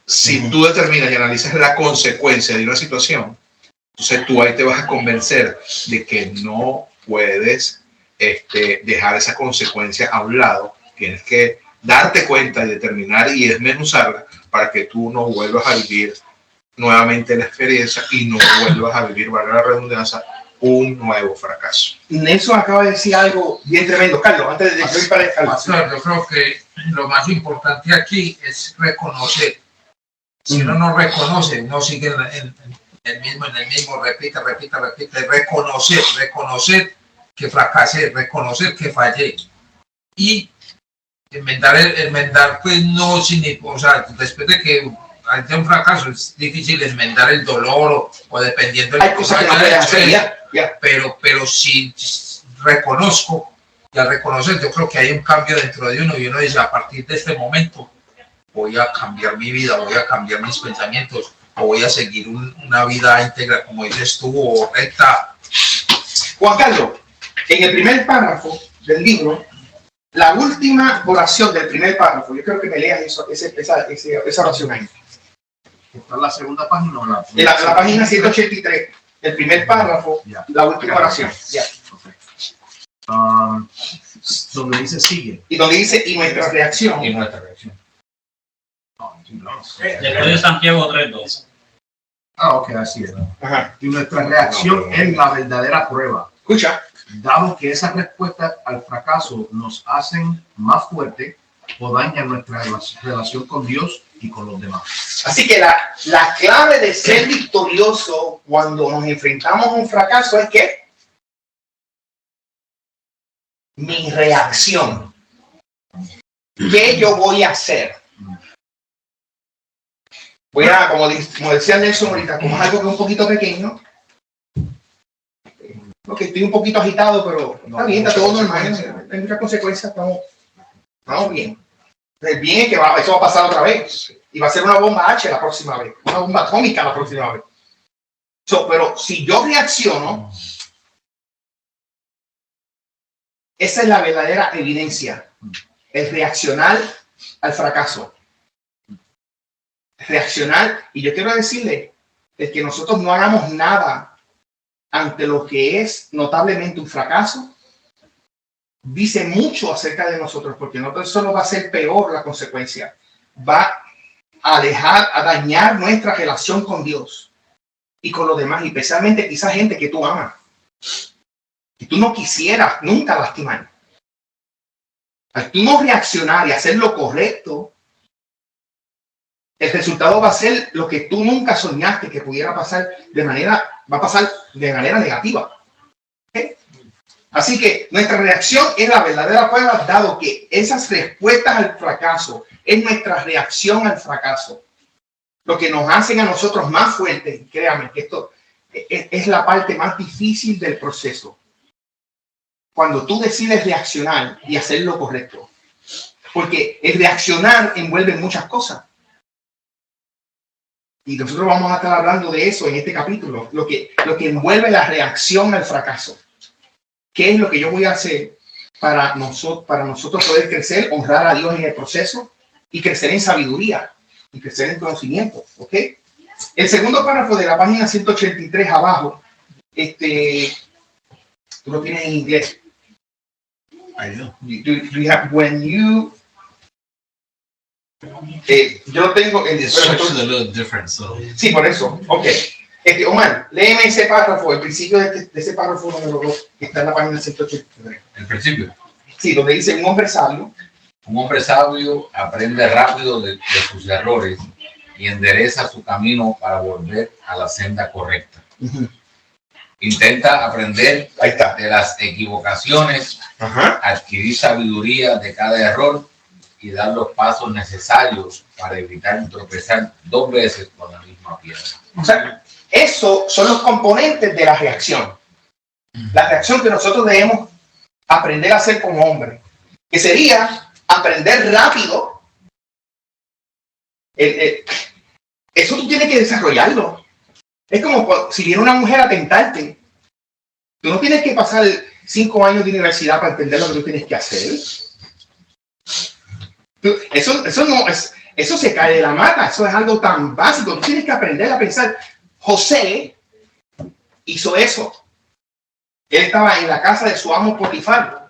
Speaker 7: si tú determinas y analizas la consecuencia de una situación, entonces tú ahí te vas a convencer de que no puedes dejar esa consecuencia a un lado. Tienes que darte cuenta y determinar y desmenuzarla para que tú no vuelvas a vivir nuevamente la experiencia y no vuelvas a vivir, valga la redundancia, un nuevo fracaso.
Speaker 1: Nelson acaba de decir algo bien tremendo. Carlos, antes de ir para el
Speaker 10: Pastor, yo creo que lo más importante aquí es reconocer. Si uno no reconoce, no sigue en el mismo, repite, reconocer que fracasé, reconocer que fallé y enmendar pues no significa, o sea, después de que haya un fracaso es difícil enmendar el dolor o dependiendo
Speaker 1: hay cosas que no puedes hacer,
Speaker 10: pero si reconozco Y al reconocer, yo creo que hay un cambio dentro de uno y uno dice, a partir de este momento voy a cambiar mi vida, voy a cambiar mis pensamientos, o voy a seguir una vida íntegra, como dices tú, o recta.
Speaker 1: Juan Carlos, en el primer párrafo del libro, la última oración del primer párrafo, yo creo que me leas esa oración ahí.
Speaker 11: ¿Está en la segunda página o la
Speaker 1: En la página 183, el primer párrafo,
Speaker 11: ya,
Speaker 1: la última oración. Ya.
Speaker 11: Donde dice sigue.
Speaker 1: Y donde dice, y nuestra reacción.
Speaker 6: Y nuestra reacción.
Speaker 5: Después de Santiago 3:2.
Speaker 11: Ah, ok, así es.
Speaker 1: Ajá.
Speaker 11: Y nuestra reacción es la verdadera prueba.
Speaker 1: Escucha.
Speaker 11: Dado que esas respuestas al fracaso nos hacen más fuertes o dañan nuestra relación con Dios y con los demás.
Speaker 1: Así que la clave de ser victorioso cuando nos enfrentamos a un fracaso es que mi reacción. ¿Qué yo voy a hacer? Voy a, como decía Nelson ahorita, como es algo que es un poquito pequeño, porque estoy un poquito agitado, pero está bien, está todo normal, no hay muchas consecuencias, estamos bien. El bien es que eso va a pasar otra vez, y va a ser una bomba H la próxima vez, una bomba atómica la próxima vez. Pero si yo reacciono, esa es la verdadera evidencia, el reaccionar al fracaso. Reaccionar, y yo quiero decirle, es que nosotros no hagamos nada ante lo que es notablemente un fracaso, dice mucho acerca de nosotros, porque no solo va a ser peor la consecuencia, va a dañar nuestra relación con Dios y con los demás, y especialmente quizás gente que tú amas, que tú no quisieras nunca lastimar. Al tú no reaccionar y hacer lo correcto, el resultado va a ser lo que tú nunca soñaste que pudiera pasar va a pasar de manera negativa. ¿Okay? Así que nuestra reacción es la verdadera prueba, dado que esas respuestas al fracaso es nuestra reacción al fracaso. Lo que nos hacen a nosotros más fuertes, créanme que esto es la parte más difícil del proceso. Cuando tú decides reaccionar y hacer lo correcto. Porque el reaccionar envuelve muchas cosas. Y nosotros vamos a estar hablando de eso en este capítulo, lo que envuelve la reacción al fracaso. ¿Qué es lo que yo voy a hacer para nosotros poder crecer, honrar a Dios en el proceso y crecer en sabiduría y crecer en conocimiento? ¿Ok? El segundo párrafo de la página 183 abajo, tú lo tienes en inglés. Yo lo tengo en sí, por eso. Ok. Omar, léeme ese párrafo, el principio de ese párrafo número 2, que está en la página 183.
Speaker 12: El principio.
Speaker 1: Sí, donde dice un hombre sabio.
Speaker 12: Un hombre sabio aprende rápido de sus errores y endereza su camino para volver a la senda correcta. Intenta aprender de las equivocaciones, adquirir sabiduría de cada error y dar los pasos necesarios para evitar tropezar 2 veces con la misma piedra.
Speaker 1: O sea, esos son los componentes de la reacción. La reacción que nosotros debemos aprender a hacer como hombres, que sería aprender rápido. Eso tú tienes que desarrollarlo. Es como si viene una mujer a tentarte. Tú no tienes que pasar 5 años de universidad para entender lo que tú tienes que hacer. Eso se cae de la mata. Eso es algo tan básico. Tú tienes que aprender a pensar. José hizo eso. Él estaba en la casa de su amo Potifar.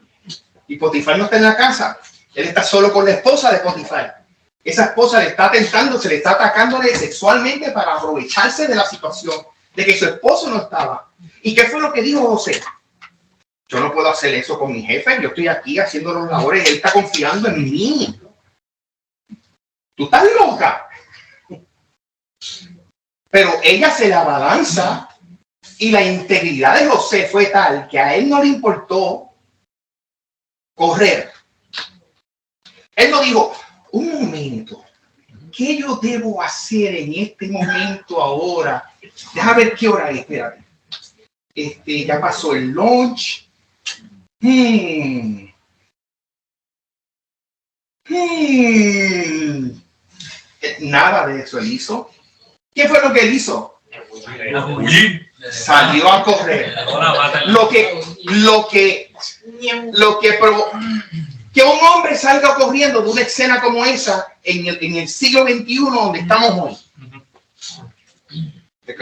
Speaker 1: Y Potifar no está en la casa. Él está solo con la esposa de Potifar. Esa esposa le está tentando, se le está atacándole sexualmente para aprovecharse de la situación, de que su esposo no estaba. ¿Y qué fue lo que dijo José? Yo no puedo hacer eso con mi jefe, yo estoy aquí haciendo los labores, él está confiando en mí. Tú estás loca. Pero ella se la balanza y la integridad de José fue tal que a él no le importó correr. Él no dijo, un momento, ¿qué yo debo hacer en este momento ahora? Déjame ver qué hora es, espérate. Ya pasó el lunch. Nada de eso él hizo. ¿Qué fue lo que él hizo?
Speaker 5: Huir.
Speaker 1: Salió a correr. Que un hombre salga corriendo de una escena como esa en el siglo XXI donde estamos hoy.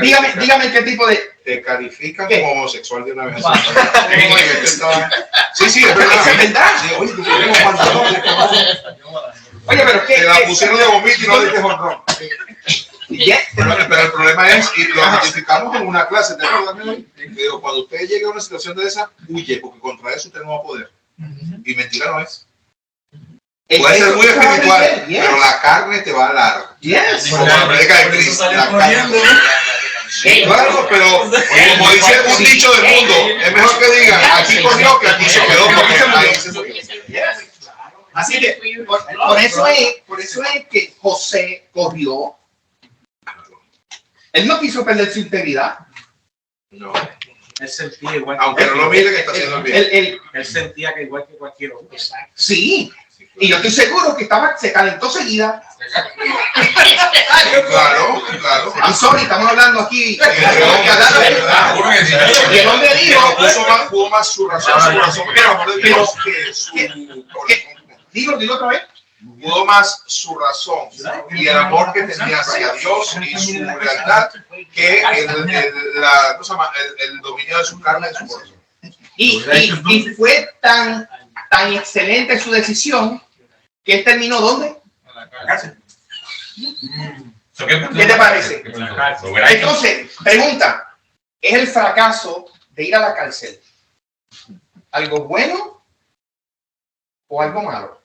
Speaker 1: Dígame qué tipo de...
Speaker 7: Te califican
Speaker 1: ¿Qué?
Speaker 7: como homosexual de una vez. Sí, sí, es verdad.
Speaker 1: ¿Es verdad?
Speaker 7: Sí, oye, tú tienes pantalones.
Speaker 1: Oye, pero ¿qué?
Speaker 7: Te la pusieron de vomito y no diste jonrón. Pero el problema es, y lo identificamos en una clase, ¿te acuerdas? Pero cuando usted llega a una situación de esa, huye, porque contra eso usted no va a poder. Y mentira no es. Puede ser muy espiritual, pero la carne te va a dar. Como la predica de Cristo, la carne. Claro, pero como dice un dicho del mundo, es mejor que digan, aquí corrió que aquí se quedó, porque ahí se murió.
Speaker 1: Así que por eso es que José corrió. Él no quiso perder su integridad.
Speaker 7: No.
Speaker 8: Él sentía igual.
Speaker 7: Aunque no lo mire que está haciendo el bien.
Speaker 8: Él sentía que igual que cualquier otro.
Speaker 1: Sí. Y yo estoy seguro que se calentó seguida.
Speaker 7: Claro, claro.
Speaker 1: I'm sorry, estamos hablando aquí. Y el hombre dijo,
Speaker 7: Pudo más su razón,
Speaker 1: Dilo otra vez.
Speaker 7: Pudo más su razón y el amor que tenía hacia Dios y su lealtad que el dominio de su carne y de su corazón.
Speaker 1: Y fue tan excelente su decisión que él terminó ¿dónde?
Speaker 7: En la cárcel.
Speaker 1: ¿Qué te parece? Entonces, pregunta, ¿es el fracaso de ir a la cárcel algo bueno o algo malo?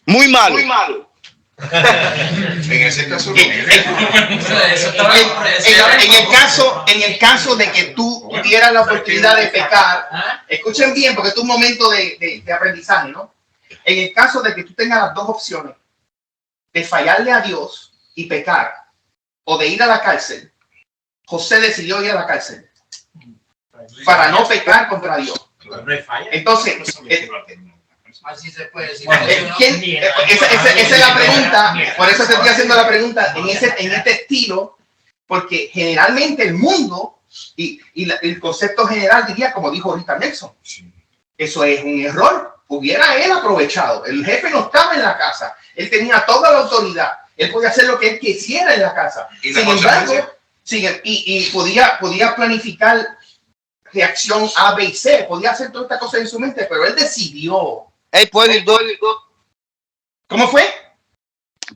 Speaker 13: Muy malo.
Speaker 7: En ese caso,
Speaker 1: en el caso de que tú tuvieras la oportunidad de pecar, escuchen bien, porque esto es un momento de aprendizaje, ¿no? En el caso de que tú tengas las dos opciones, de fallarle a Dios y pecar, o de ir a la cárcel, José decidió ir a la cárcel para no pecar contra Dios. Entonces,
Speaker 11: así se puede decir.
Speaker 1: esa es la pregunta, por eso te estoy haciendo la pregunta en este estilo, porque generalmente el mundo y el concepto general diría, como dijo ahorita Nelson, eso es un error. Hubiera él aprovechado, el jefe no estaba en la casa, él tenía toda la autoridad, él podía hacer lo que él quisiera en la casa. Sin embargo, y podía planificar reacción A, B y C, podía hacer toda esta cosa en su mente, pero él decidió. ¿Cómo fue?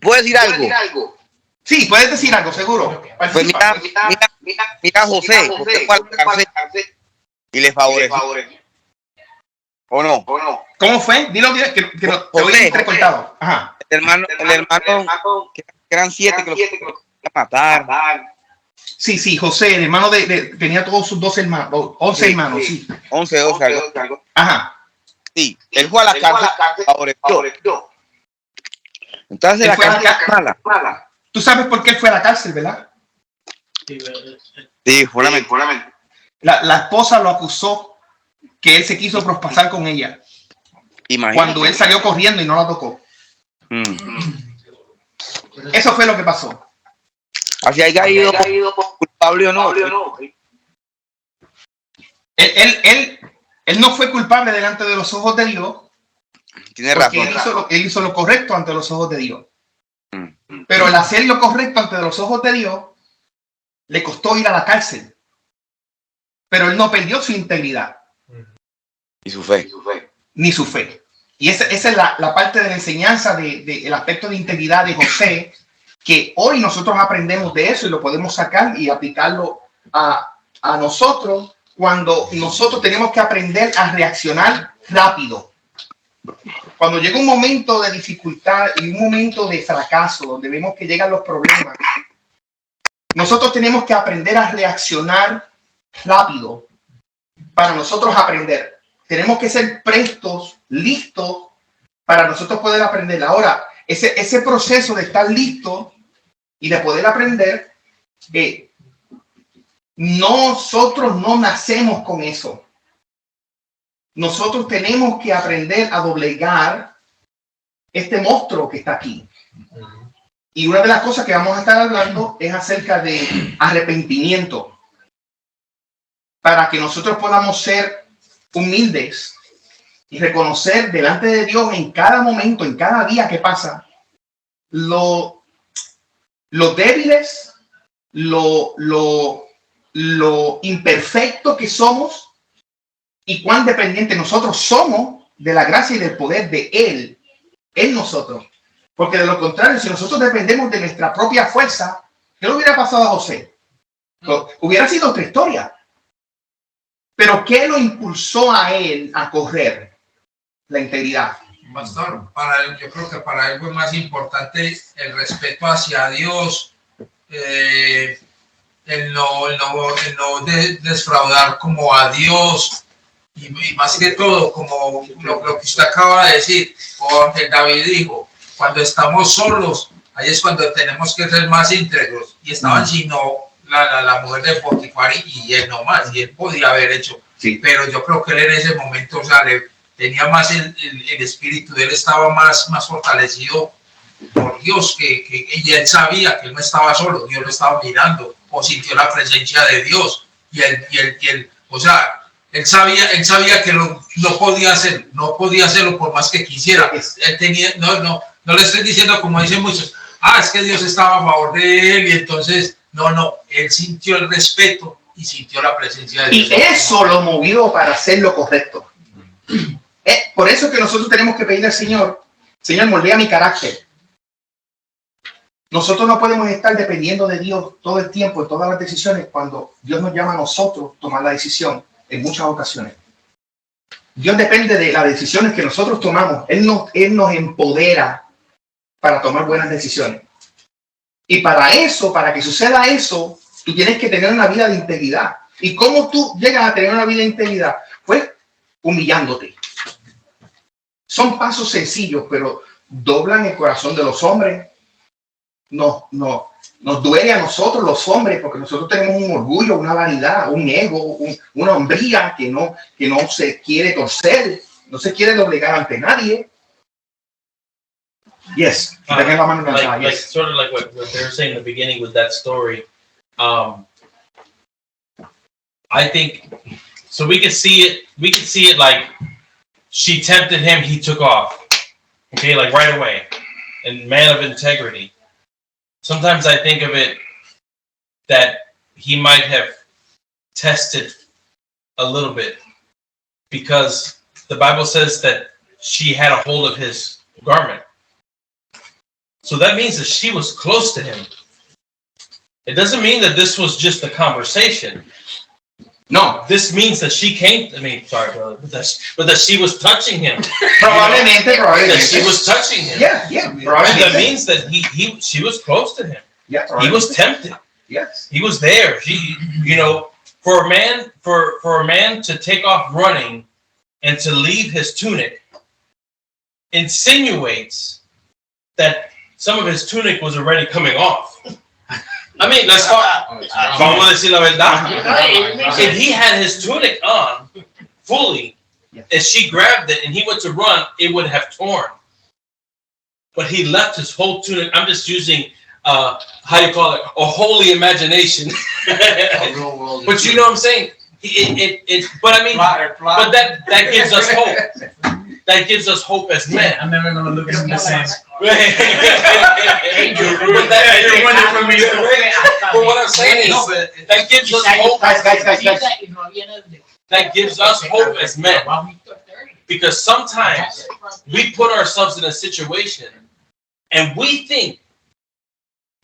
Speaker 13: ¿Puedes decir algo?
Speaker 1: Sí, puedes decir algo, seguro.
Speaker 13: Pues mira José fue a la cárcel y le favoreció. ¿O no?
Speaker 1: ¿Cómo fue? Dilo bien, que te voy a entrecortado. Ajá.
Speaker 13: El hermano, que eran 7 que lo iban a matar.
Speaker 1: Sí, José, el hermano tenía todos sus 12 hermanos, 11 hermanos, sí.
Speaker 13: 11, algo.
Speaker 1: Ajá.
Speaker 13: Sí, él fue a la cárcel, favoreció. Entonces la cárcel es mala.
Speaker 1: Tú sabes por qué él fue a la cárcel, ¿verdad?
Speaker 13: Sí, fue una mentira.
Speaker 1: La esposa lo acusó que él se quiso prospasar con ella. Imagínate. Cuando él salió corriendo y no la tocó. Eso fue lo que pasó.
Speaker 13: Así haya ido culpable o no.
Speaker 1: Él no fue culpable delante de los ojos de Dios.
Speaker 13: Tiene razón.
Speaker 1: Él hizo lo correcto ante los ojos de Dios. Pero el hacer lo correcto ante los ojos de Dios le costó ir a la cárcel. Pero él no perdió su integridad. Ni su fe. Y esa es la parte de la enseñanza del aspecto de integridad de José, que hoy nosotros aprendemos de eso y lo podemos sacar y aplicarlo a nosotros cuando nosotros tenemos que aprender a reaccionar rápido. Cuando llega un momento de dificultad y un momento de fracaso, donde vemos que llegan los problemas, nosotros tenemos que aprender a reaccionar rápido para nosotros aprender. Tenemos que ser prestos, listos, para nosotros poder aprender. Ahora, ese proceso de estar listo y de poder aprender, nosotros no nacemos con eso. Nosotros tenemos que aprender a doblegar este monstruo que está aquí. Y una de las cosas que vamos a estar hablando es acerca de arrepentimiento, para que nosotros podamos ser humildes y reconocer delante de Dios en cada momento, en cada día que pasa, lo débiles, lo imperfecto que somos y cuán dependientes nosotros somos de la gracia y del poder de Él en nosotros. Porque de lo contrario, si nosotros dependemos de nuestra propia fuerza, ¿qué le hubiera pasado a José? Hubiera sido otra historia. Pero ¿qué lo impulsó a él a correr? La integridad.
Speaker 10: Pastor, yo creo que para algo más importante el respeto hacia Dios, el no defraudar como a Dios, y más que todo, como lo que usted acaba de decir, o que David dijo, cuando estamos solos, ahí es cuando tenemos que ser más íntegros. Y estaban sino la mujer de Potifar y él no más, y él podía haber hecho.
Speaker 1: Sí.
Speaker 10: Pero yo creo que él en ese momento, o sea, tenía más el espíritu de él, estaba más fortalecido por Dios, y él sabía que él no estaba solo, Dios lo estaba mirando, o sintió la presencia de Dios, y él o sea, él sabía que no podía hacerlo por más que quisiera. Él tenía, no le estoy diciendo como dicen muchos, es que Dios estaba a favor de él, y entonces, no, él sintió el respeto y sintió la presencia de Dios.
Speaker 1: Y eso lo movió para hacer lo correcto. Por eso que nosotros tenemos que pedirle al Señor, moldea mi carácter. Nosotros no podemos estar dependiendo de Dios todo el tiempo, en todas las decisiones, cuando Dios nos llama a nosotros a tomar la decisión en muchas ocasiones. Dios depende de las decisiones que nosotros tomamos. Él nos empodera para tomar buenas decisiones. Y para que suceda eso, tú tienes que tener una vida de integridad. ¿Y cómo tú llegas a tener una vida de integridad? Pues humillándote. Son pasos sencillos, pero doblan el corazón de los hombres. Nos duele a nosotros los hombres, porque nosotros tenemos un orgullo, una vanidad, un ego, una hombría que no se quiere torcer, no se quiere doblegar ante nadie. Yes.
Speaker 9: Like sort of like what they were saying in the beginning with that story. I think so. We could see it like she tempted him, he took off. Okay, like right away. And man of integrity. Sometimes I think of it that he might have tested a little bit, because the Bible says that she had a hold of his garment. So that means that she was close to him. It doesn't mean that this was just a conversation. No, this means that she came. Sorry, brother, but that she was touching him.
Speaker 1: Probablemente.
Speaker 9: That she was touching him.
Speaker 1: Yeah.
Speaker 9: That means that she was close to him.
Speaker 1: Yeah.
Speaker 9: He was tempted.
Speaker 1: Yes.
Speaker 9: He was there. For a man to take off running and to leave his tunic insinuates that some of his tunic was already coming off. I mean, let's talk. Vamos a decir la verdad. If he had his tunic on fully, as she grabbed it and he went to run, it would have torn. But he left his whole tunic. I'm just using, how you call it, a holy imagination. But you know what I'm saying? But that gives us hope. That gives us hope as men.
Speaker 4: I'm never gonna look at him the same.
Speaker 9: But what I'm saying is that gives us hope. That gives us hope as men. Because sometimes we put ourselves in a situation and we think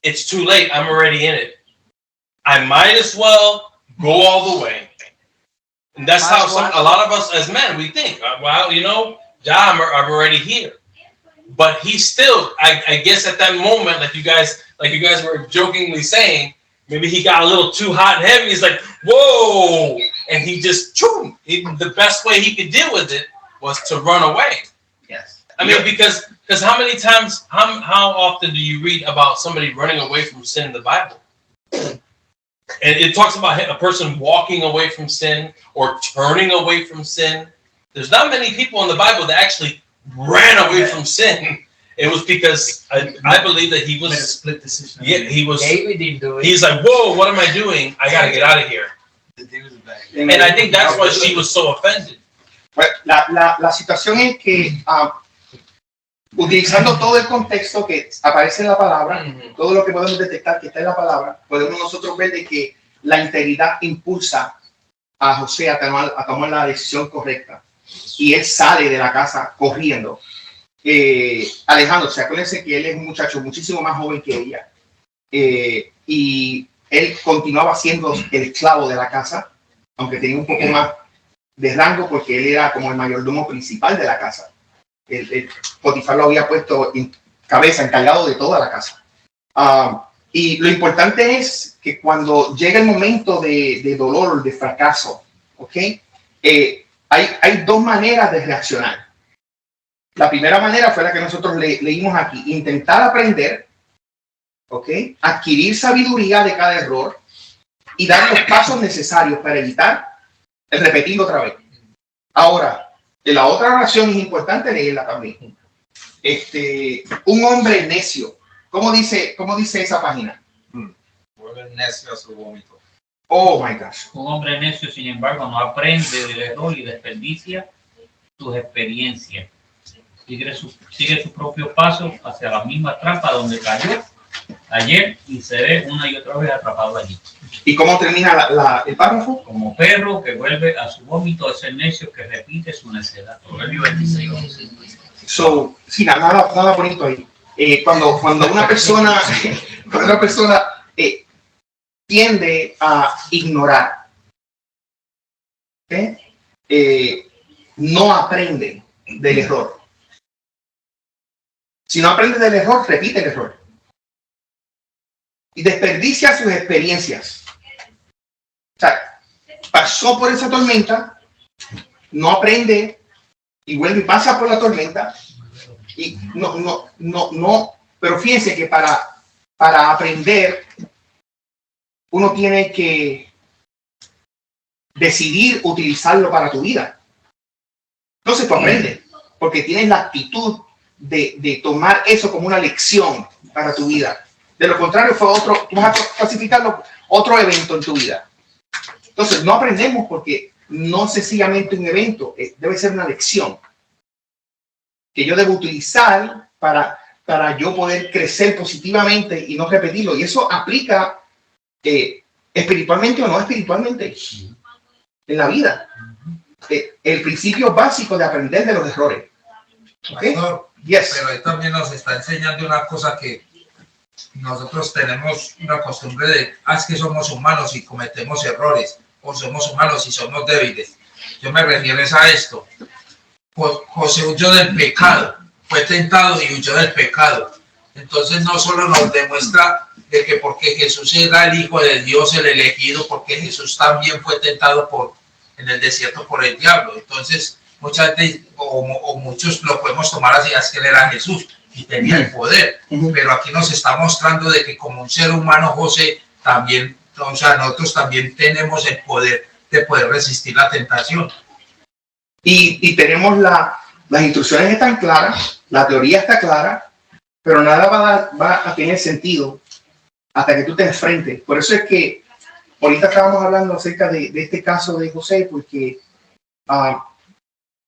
Speaker 9: it's too late. I'm already in it. I might as well go all the way. And that's how a lot of us as men, we think, well, I'm already here. But he's still, I guess at that moment, like you guys were jokingly saying, maybe he got a little too hot and heavy. He's like, whoa. And he just, the best way he could deal with it was to run away.
Speaker 1: Yes.
Speaker 9: Because how many times, how often do you read about somebody running away from sin in the Bible? And it talks about a person walking away from sin or turning away from sin. There's not many people in the Bible that actually ran away from sin It was because I believe that he was
Speaker 2: split decision.
Speaker 9: Yeah, he was.
Speaker 2: David didn't do it.
Speaker 9: He's like, whoa, what am I doing? I gotta get out of here. And I think that's why she was so offended.
Speaker 1: La situación es que utilizando todo el contexto que aparece en la palabra, todo lo que podemos detectar que está en la palabra, podemos nosotros ver de que la integridad impulsa a José a tomar la decisión correcta. Y él sale de la casa corriendo, alejándose. Acuérdense que él es un muchacho muchísimo más joven que ella. Y él continuaba siendo el esclavo de la casa, aunque tenía un poco más de rango porque él era como el mayordomo principal de la casa. Potifar lo había puesto en cabeza, encargado de toda la casa. Y lo importante es que cuando llega el momento de dolor, de fracaso, ¿ok? Hay dos maneras de reaccionar. La primera manera fue la que nosotros leímos aquí: intentar aprender, ¿ok? Adquirir sabiduría de cada error y dar los pasos necesarios para evitar el repetirlo otra vez. Ahora, la otra oración es importante leerla también. Un hombre necio. ¿Cómo dice esa página?
Speaker 3: Vuelve necio a su vómito.
Speaker 1: Oh my gosh.
Speaker 5: Un hombre necio, sin embargo, no aprende del error y desperdicia sus experiencias. Sigue su propio paso hacia la misma trampa donde cayó ayer y se ve una y otra vez atrapado allí.
Speaker 1: ¿Y cómo termina el párrafo?
Speaker 5: Como perro que vuelve a su vómito, es el necio que repite su necedad. Proverbio 26.
Speaker 1: Sí, nada bonito ahí. Cuando una persona tiende a ignorar, no aprende del error. Si no aprende del error, repite el error. Y desperdicia sus experiencias. O sea, pasó por esa tormenta, no aprende y vuelve y pasa por la tormenta. Y no. Pero fíjense que para aprender, uno tiene que decidir utilizarlo para tu vida. Entonces tú aprendes, porque tienes la actitud de tomar eso como una lección para tu vida. De lo contrario, tú vas a clasificarlo otro evento en tu vida. Entonces, no aprendemos porque no sencillamente un evento, debe ser una lección que yo debo utilizar para yo poder crecer positivamente y no repetirlo. Y eso aplica espiritualmente o no espiritualmente en la vida. El principio básico de aprender de los errores. ¿Okay?
Speaker 10: Pastor,
Speaker 1: yes.
Speaker 10: Pero ahí también nos está enseñando una cosa que nosotros tenemos una costumbre de, es que somos humanos y cometemos errores, o somos humanos y somos débiles. Yo me refiero a esto. José huyó del pecado, fue tentado y huyó del pecado. Entonces no solo nos demuestra de que porque Jesús era el Hijo de Dios, el elegido, porque Jesús también fue tentado en el desierto por el diablo. Entonces mucha gente o muchos lo podemos tomar así, es que él era Jesús y tenía el poder, pero aquí nos está mostrando de que como un ser humano, José, también, o sea, nosotros también tenemos el poder de poder resistir la tentación.
Speaker 1: Y tenemos las instrucciones están claras, la teoría está clara, pero nada va a tener sentido hasta que tú te enfrentes. Por eso es que ahorita estábamos hablando acerca de este caso de José, porque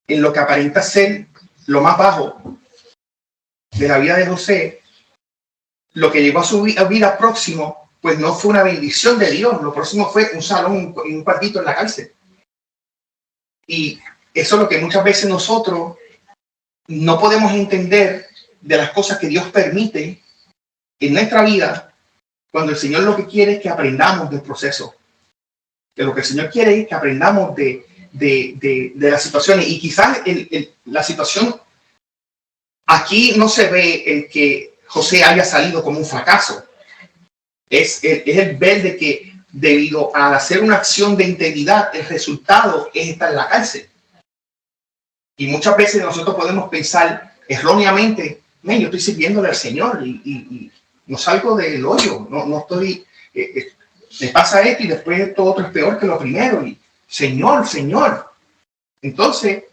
Speaker 1: en lo que aparenta ser lo más bajo de la vida de José, lo que llegó a su vida próximo, pues no fue una bendición de Dios. Lo próximo fue un salón, un cuartito en la cárcel. Y eso es lo que muchas veces nosotros no podemos entender de las cosas que Dios permite en nuestra vida, cuando el Señor lo que quiere es que aprendamos del proceso. Que lo que el Señor quiere es que aprendamos de las situaciones. Y quizás la situación aquí no se ve el que José haya salido como un fracaso. Es el ver de que debido a hacer una acción de integridad, el resultado es estar en la cárcel. Y muchas veces nosotros podemos pensar erróneamente, yo estoy sirviéndole al Señor y no salgo del hoyo, no estoy, me pasa esto y después todo otro es peor que lo primero. Y Señor. Entonces,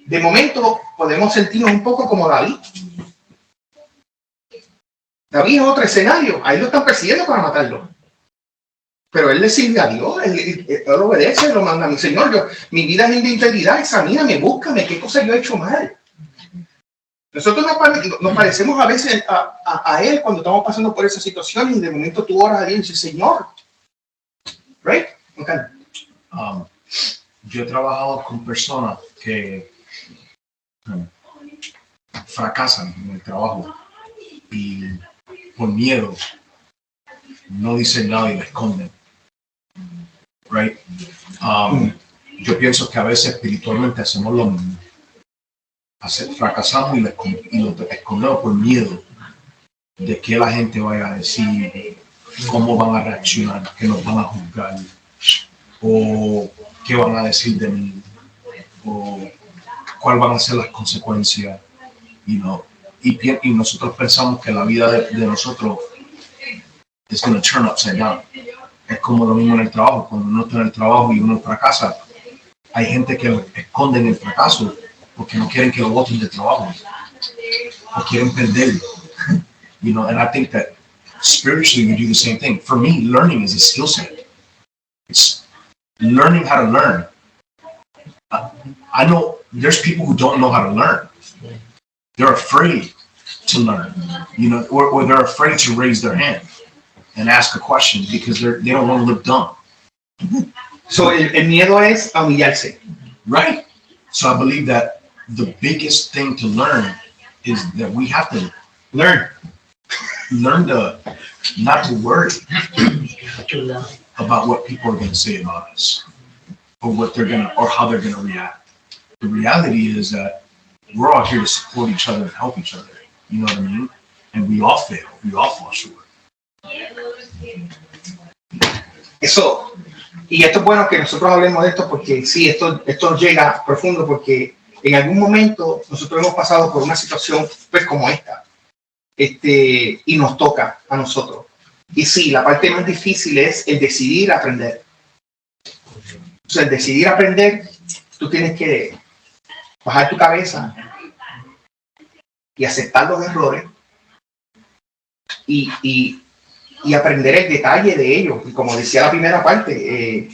Speaker 1: de momento podemos sentirnos un poco como David. David es otro escenario. Ahí lo están persiguiendo para matarlo. Pero él le sirve a Dios, él obedece, lo manda a mi Señor. Mi vida es de integridad, examíname, búscame, qué cosa yo he hecho mal. Nosotros nos parecemos a veces a Él cuando estamos pasando por esa situación y de momento tú oras a Dios y dices, Señor. Right? Okay.
Speaker 11: Yo he trabajado con personas que fracasan en el trabajo y por miedo no dicen nada y lo esconden. Right? Yo pienso que a veces espiritualmente hacemos lo mismo. Fracasamos y lo escondemos por miedo de que la gente vaya a decir, cómo van a reaccionar, que nos van a juzgar, o qué van a decir de mí, o cuáles van a ser las consecuencias. Y nosotros pensamos que la vida de nosotros es going to turn upside down. Es como lo mismo en el trabajo. Cuando uno está en el trabajo y uno fracasa, hay gente que esconde el fracaso porque no quieren que lo boten del trabajo o quieren perderlo. And I think that spiritually we do the same thing. For me, learning is a skill set. It's learning how to learn. I know there's people who don't know how to learn. They're afraid to learn, or they're afraid to raise their hand and ask a question because they don't want to look dumb.
Speaker 1: So el miedo es a humillarse.
Speaker 11: Right. So I believe that the biggest thing to learn is that we have to learn not to worry about what people are going to say about us or how they're going to react. The reality is that we're all here to support each other and help each other. You know what I mean? And we all fail. We all fall short.
Speaker 1: Eso, y esto es bueno que nosotros hablemos de esto porque sí, esto llega profundo porque en algún momento nosotros hemos pasado por una situación pues como esta. Y nos toca a nosotros. Y sí, la parte más difícil es el decidir aprender. O sea, el decidir aprender, tú tienes que bajar tu cabeza y aceptar los errores y aprender el detalle de ellos. Y como decía la primera parte,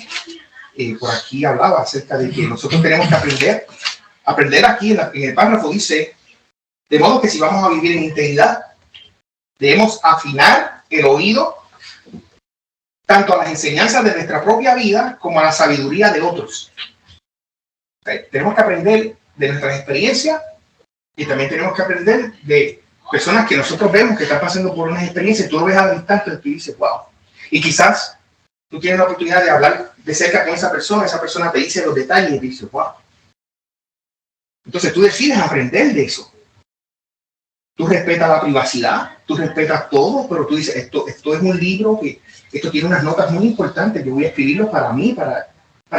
Speaker 1: por aquí hablaba acerca de que nosotros tenemos que aprender aquí en el párrafo dice, de modo que si vamos a vivir en integridad, debemos afinar el oído tanto a las enseñanzas de nuestra propia vida como a la sabiduría de otros. Tenemos que aprender de nuestras experiencias y también tenemos que aprender de personas que nosotros vemos que están pasando por unas experiencias y tú lo ves a la distancia y tú dices, wow. Y quizás tú tienes la oportunidad de hablar de cerca con esa persona te dice los detalles y dices, wow. Entonces tú decides aprender de eso. Tú respetas la privacidad, tú respetas todo, pero tú dices, esto es un libro que esto tiene unas notas muy importantes, yo voy a escribirlo para mí, para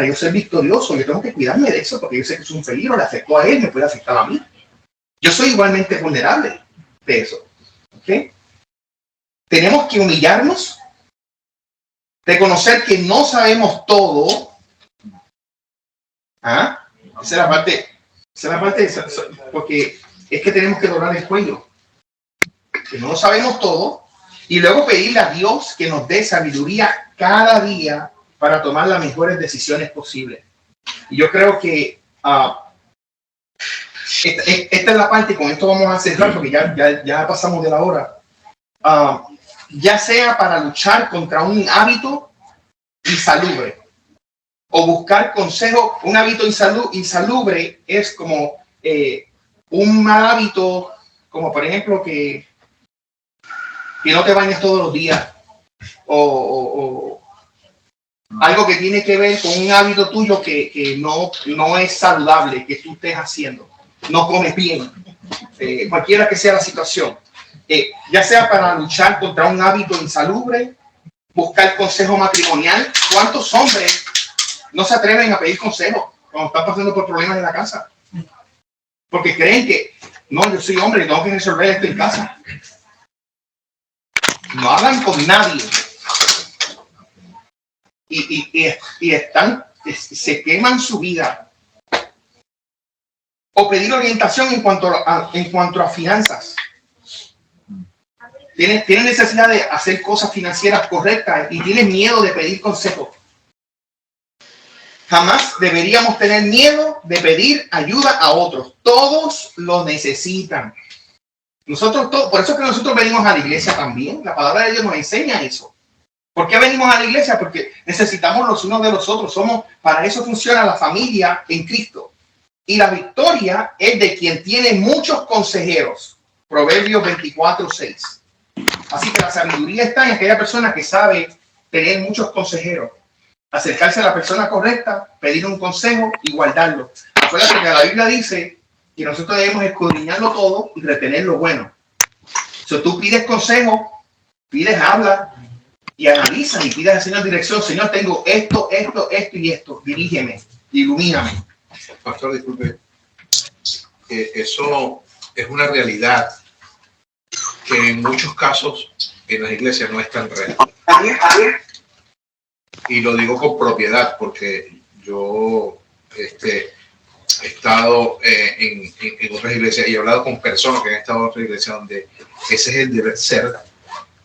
Speaker 1: yo ser victorioso, yo tengo que cuidarme de eso, porque yo sé que es un peligro, le afectó a él, me puede afectar a mí. Yo soy igualmente vulnerable de eso. ¿Okay? Tenemos que humillarnos, reconocer que no sabemos todo. ¿Ah? Esa es la parte, porque es que tenemos que doblar el cuello. Que no lo sabemos todo. Y luego pedirle a Dios que nos dé sabiduría cada día para tomar las mejores decisiones posibles. Y yo creo que esta es la parte, y con esto vamos a cerrar porque ya pasamos de la hora. Ya sea para luchar contra un hábito insalubre o buscar consejo. Un hábito insalubre es como un mal hábito, como por ejemplo que no te bañes todos los días o algo que tiene que ver con un hábito tuyo que no es saludable, que tú estés haciendo. No comes bien, cualquiera que sea la situación. Ya sea para luchar contra un hábito insalubre, buscar consejo matrimonial. ¿Cuántos hombres no se atreven a pedir consejo cuando están pasando por problemas en la casa? Porque creen que, no, yo soy hombre y tengo que resolver esto en casa. No hablan con nadie. Y se queman su vida. O pedir orientación en cuanto a finanzas. Tienes necesidad de hacer cosas financieras correctas y tienes miedo de pedir consejo. Jamás deberíamos tener miedo de pedir ayuda a otros. Todos lo necesitan. Nosotros todos, por eso es que nosotros venimos a la iglesia también. La palabra de Dios nos enseña eso. ¿Por qué venimos a la iglesia? Porque necesitamos los unos de los otros. Para eso funciona la familia en Cristo. Y la victoria es de quien tiene muchos consejeros. Proverbios 24:6. Así que la sabiduría está en aquella persona que sabe tener muchos consejeros. Acercarse a la persona correcta, pedir un consejo y guardarlo. Acuérdate que la Biblia dice que nosotros debemos escudriñarlo todo y retener lo bueno. Si tú pides consejo, habla y analiza y pides al Señor dirección. Señor, tengo esto y esto. Dirígeme, ilumíname.
Speaker 7: Pastor, disculpe. Eso es una realidad que en muchos casos en las iglesias no es tan real. Y lo digo con propiedad porque yo he estado en otras iglesias y he hablado con personas que han estado en otras iglesias donde ese es el deber ser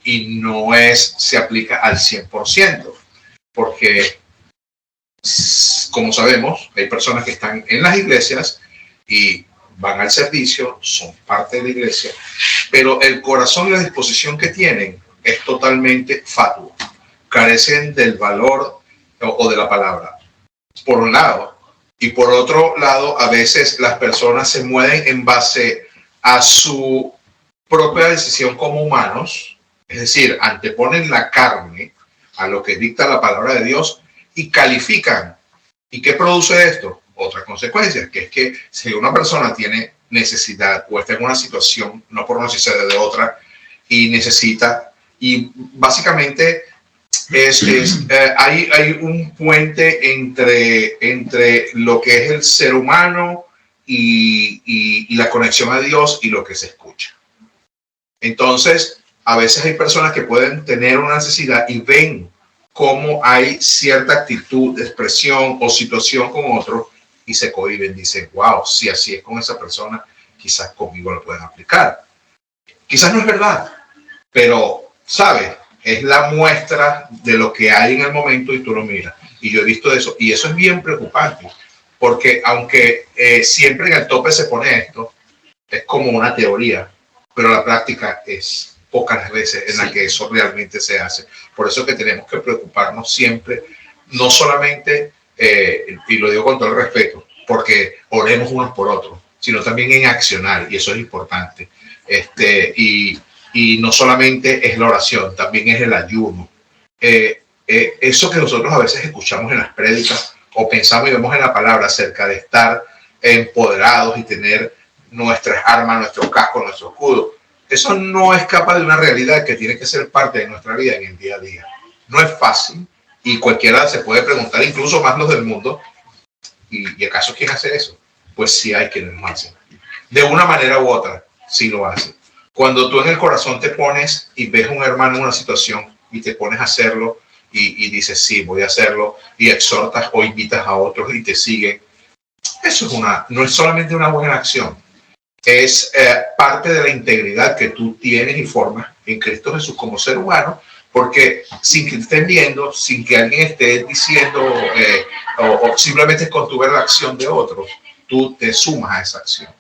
Speaker 7: y no se aplica al 100%, porque como sabemos, hay personas que están en las iglesias y van al servicio, son parte de la iglesia, pero el corazón y la disposición que tienen es totalmente fatuo. Carecen del valor o de la palabra, por un lado. Y por otro lado, a veces las personas se mueven en base a su propia decisión como humanos, es decir, anteponen la carne a lo que dicta la palabra de Dios y califican. ¿Y qué produce esto? Otra consecuencia, que es que si una persona tiene necesidad o está en una situación, no por necesidad de otra, y necesita, y básicamente hay un puente entre lo que es el ser humano y la conexión a Dios y lo que se escucha. Entonces, a veces hay personas que pueden tener una necesidad y ven cómo hay cierta actitud, expresión o situación con otro y se cohíben, dicen, wow, si así es con esa persona, quizás conmigo lo pueden aplicar. Quizás no es verdad, pero, ¿sabes? Es la muestra de lo que hay en el momento y tú lo miras. Y yo he visto eso, y eso es bien preocupante, porque aunque siempre en el tope se pone esto, es como una teoría, pero la práctica es pocas veces en la que eso realmente se hace. Por eso es que tenemos que preocuparnos siempre, no solamente, y lo digo con todo el respeto, porque oremos unos por otros, sino también en accionar, y eso es importante. Y no solamente es la oración, también es el ayuno. Eso que nosotros a veces escuchamos en las prédicas o pensamos y vemos en la palabra acerca de estar empoderados y tener nuestras armas, nuestro casco, nuestro escudo, eso no escapa de una realidad que tiene que ser parte de nuestra vida en el día a día. No es fácil y cualquiera se puede preguntar, incluso más los del mundo, ¿y acaso quién hace eso? Pues sí hay quienes lo hacen. De una manera u otra, sí lo hacen. Cuando tú en el corazón te pones y ves a un hermano en una situación y te pones a hacerlo y dices, sí, voy a hacerlo, y exhortas o invitas a otros y te siguen, eso no es solamente una buena acción, es parte de la integridad que tú tienes y formas en Cristo Jesús como ser humano, porque sin que estén viendo, sin que alguien esté diciendo o simplemente con tu ver la acción de otros, tú te sumas a esa acción.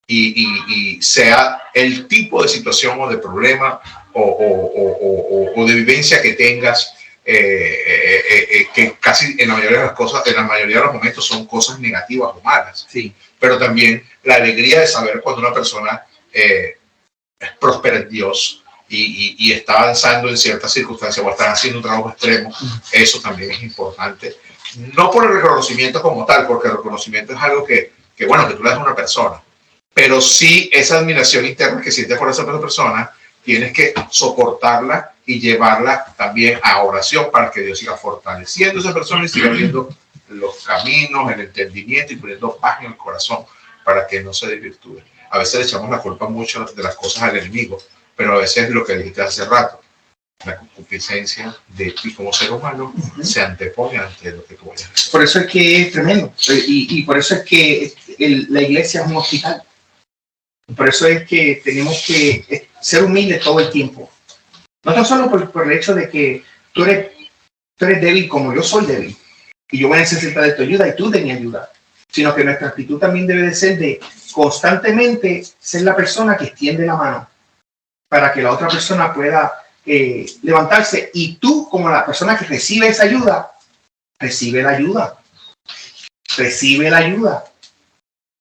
Speaker 7: Y sea el tipo de situación o de problema o de vivencia que tengas, que casi en la mayoría de las cosas, en la mayoría de los momentos son cosas negativas o malas.
Speaker 1: Sí.
Speaker 7: Pero también la alegría de saber cuando una persona es próspera en Dios y está avanzando en ciertas circunstancias o está haciendo un trabajo extremo, eso también es importante. No por el reconocimiento como tal, porque el reconocimiento es algo que bueno, que tú le das a una persona, pero sí esa admiración interna que sientes por esa persona, tienes que soportarla y llevarla también a oración para que Dios siga fortaleciendo a esa persona y siga abriendo los caminos, el entendimiento y poniendo paz en el corazón para que no se desvirtúe. A veces le echamos la culpa mucho de las cosas al enemigo, pero a veces lo que dijiste hace rato, la concupiscencia de ti como ser humano se antepone ante lo que tú vayas a hacer.
Speaker 1: Por eso es que es tremendo y por eso es que la iglesia es un hospital. Por eso es que tenemos que ser humildes todo el tiempo. No tan solo por el hecho de que tú eres débil como yo soy débil. Y yo voy a necesitar de tu ayuda y tú de mi ayuda. Sino que nuestra actitud también debe de ser de constantemente ser la persona que extiende la mano para que la otra persona pueda levantarse. Y tú, como la persona que recibe esa ayuda, recibe la ayuda. Recibe la ayuda.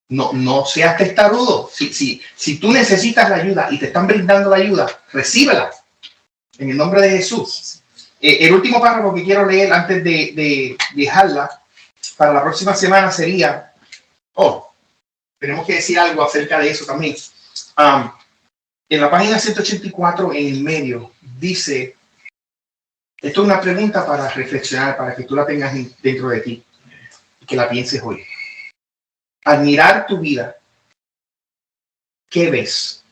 Speaker 1: No seas testarudo. Si tú necesitas la ayuda y te están brindando la ayuda, recíbela. En el nombre de Jesús. El último párrafo que quiero leer antes de dejarla para la próxima semana sería, tenemos que decir algo acerca de eso también. En la página 184 en el medio dice, esto es una pregunta para reflexionar, para que tú la tengas dentro de ti y que la pienses hoy. Al mirar tu vida, ¿qué ves?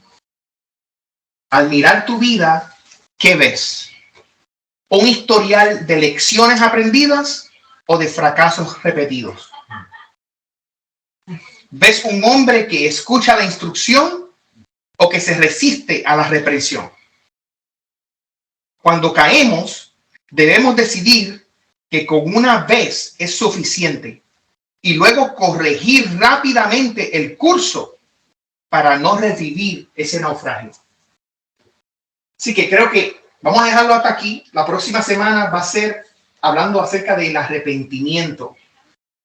Speaker 1: Al mirar tu vida, ¿qué ves? ¿Un historial de lecciones aprendidas o de fracasos repetidos? ¿Ves un hombre que escucha la instrucción o que se resiste a la reprensión? Cuando caemos, debemos decidir que con una vez es suficiente y luego corregir rápidamente el curso para no revivir ese naufragio. Así que creo que vamos a dejarlo hasta aquí. La próxima semana va a ser hablando acerca del arrepentimiento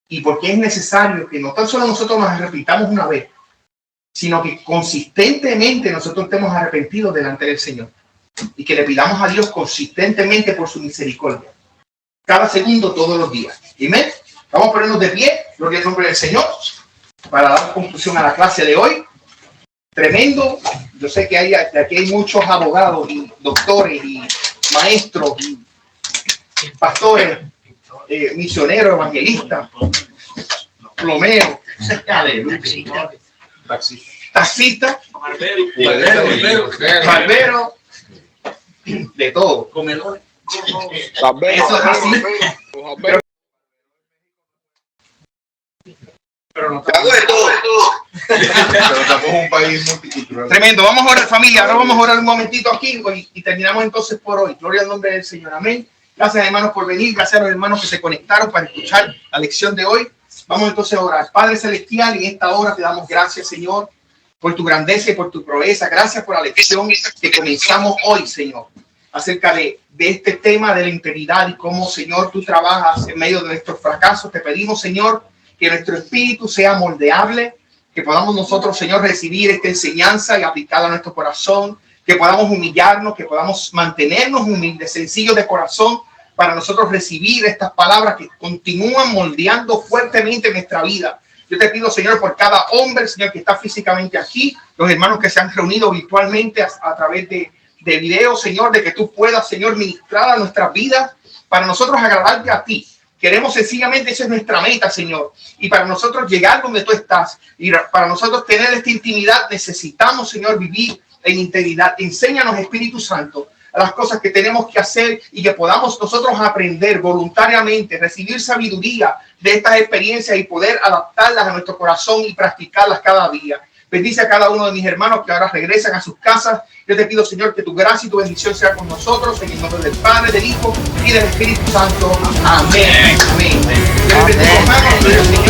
Speaker 1: y por qué es necesario que no tan solo nosotros nos arrepintamos una vez, sino que consistentemente nosotros estemos arrepentidos delante del Señor y que le pidamos a Dios consistentemente por su misericordia. Cada segundo, todos los días. Amén. Vamos a ponernos de pie, gloria al nombre del Señor, para dar conclusión a la clase de hoy. Tremendo. Yo sé que aquí hay muchos abogados y doctores y maestros y pastores, misioneros, evangelistas, plomeros, taxistas, barberos, de todo. Comedores. Eso es así. Pero no estamos de todo.
Speaker 7: Pero estamos un país multicultural.
Speaker 1: Tremendo. Vamos a orar, familia. Ahora vamos a orar un momentito aquí y terminamos entonces por hoy. Gloria al nombre del Señor. Amén. Gracias, hermanos, por venir. Gracias a los hermanos que se conectaron para escuchar la lección de hoy. Vamos entonces a orar. Padre Celestial, en esta hora te damos gracias, Señor, por tu grandeza y por tu proeza. Gracias por la lección que comenzamos hoy, Señor, acerca de este tema de la integridad y cómo, Señor, tú trabajas en medio de nuestros fracasos. Te pedimos, Señor, que nuestro espíritu sea moldeable, que podamos nosotros, Señor, recibir esta enseñanza y aplicarla a nuestro corazón, que podamos humillarnos, que podamos mantenernos humildes, sencillos de corazón, para nosotros recibir estas palabras que continúan moldeando fuertemente nuestra vida. Yo te pido, Señor, por cada hombre, Señor, que está físicamente aquí, los hermanos que se han reunido virtualmente a través de video, Señor, de que tú puedas, Señor, ministrar a nuestras vidas para nosotros agradarte a ti. Queremos sencillamente, esa es nuestra meta, Señor. Y para nosotros llegar donde tú estás y para nosotros tener esta intimidad, necesitamos, Señor, vivir en integridad. Enséñanos, Espíritu Santo, a las cosas que tenemos que hacer y que podamos nosotros aprender voluntariamente, recibir sabiduría de estas experiencias y poder adaptarlas a nuestro corazón y practicarlas cada día. Bendice a cada uno de mis hermanos que ahora regresan a sus casas. Yo te pido, Señor, que tu gracia y tu bendición sea con nosotros, en el nombre del Padre, del Hijo y del Espíritu Santo. Amén. Amén. Amén.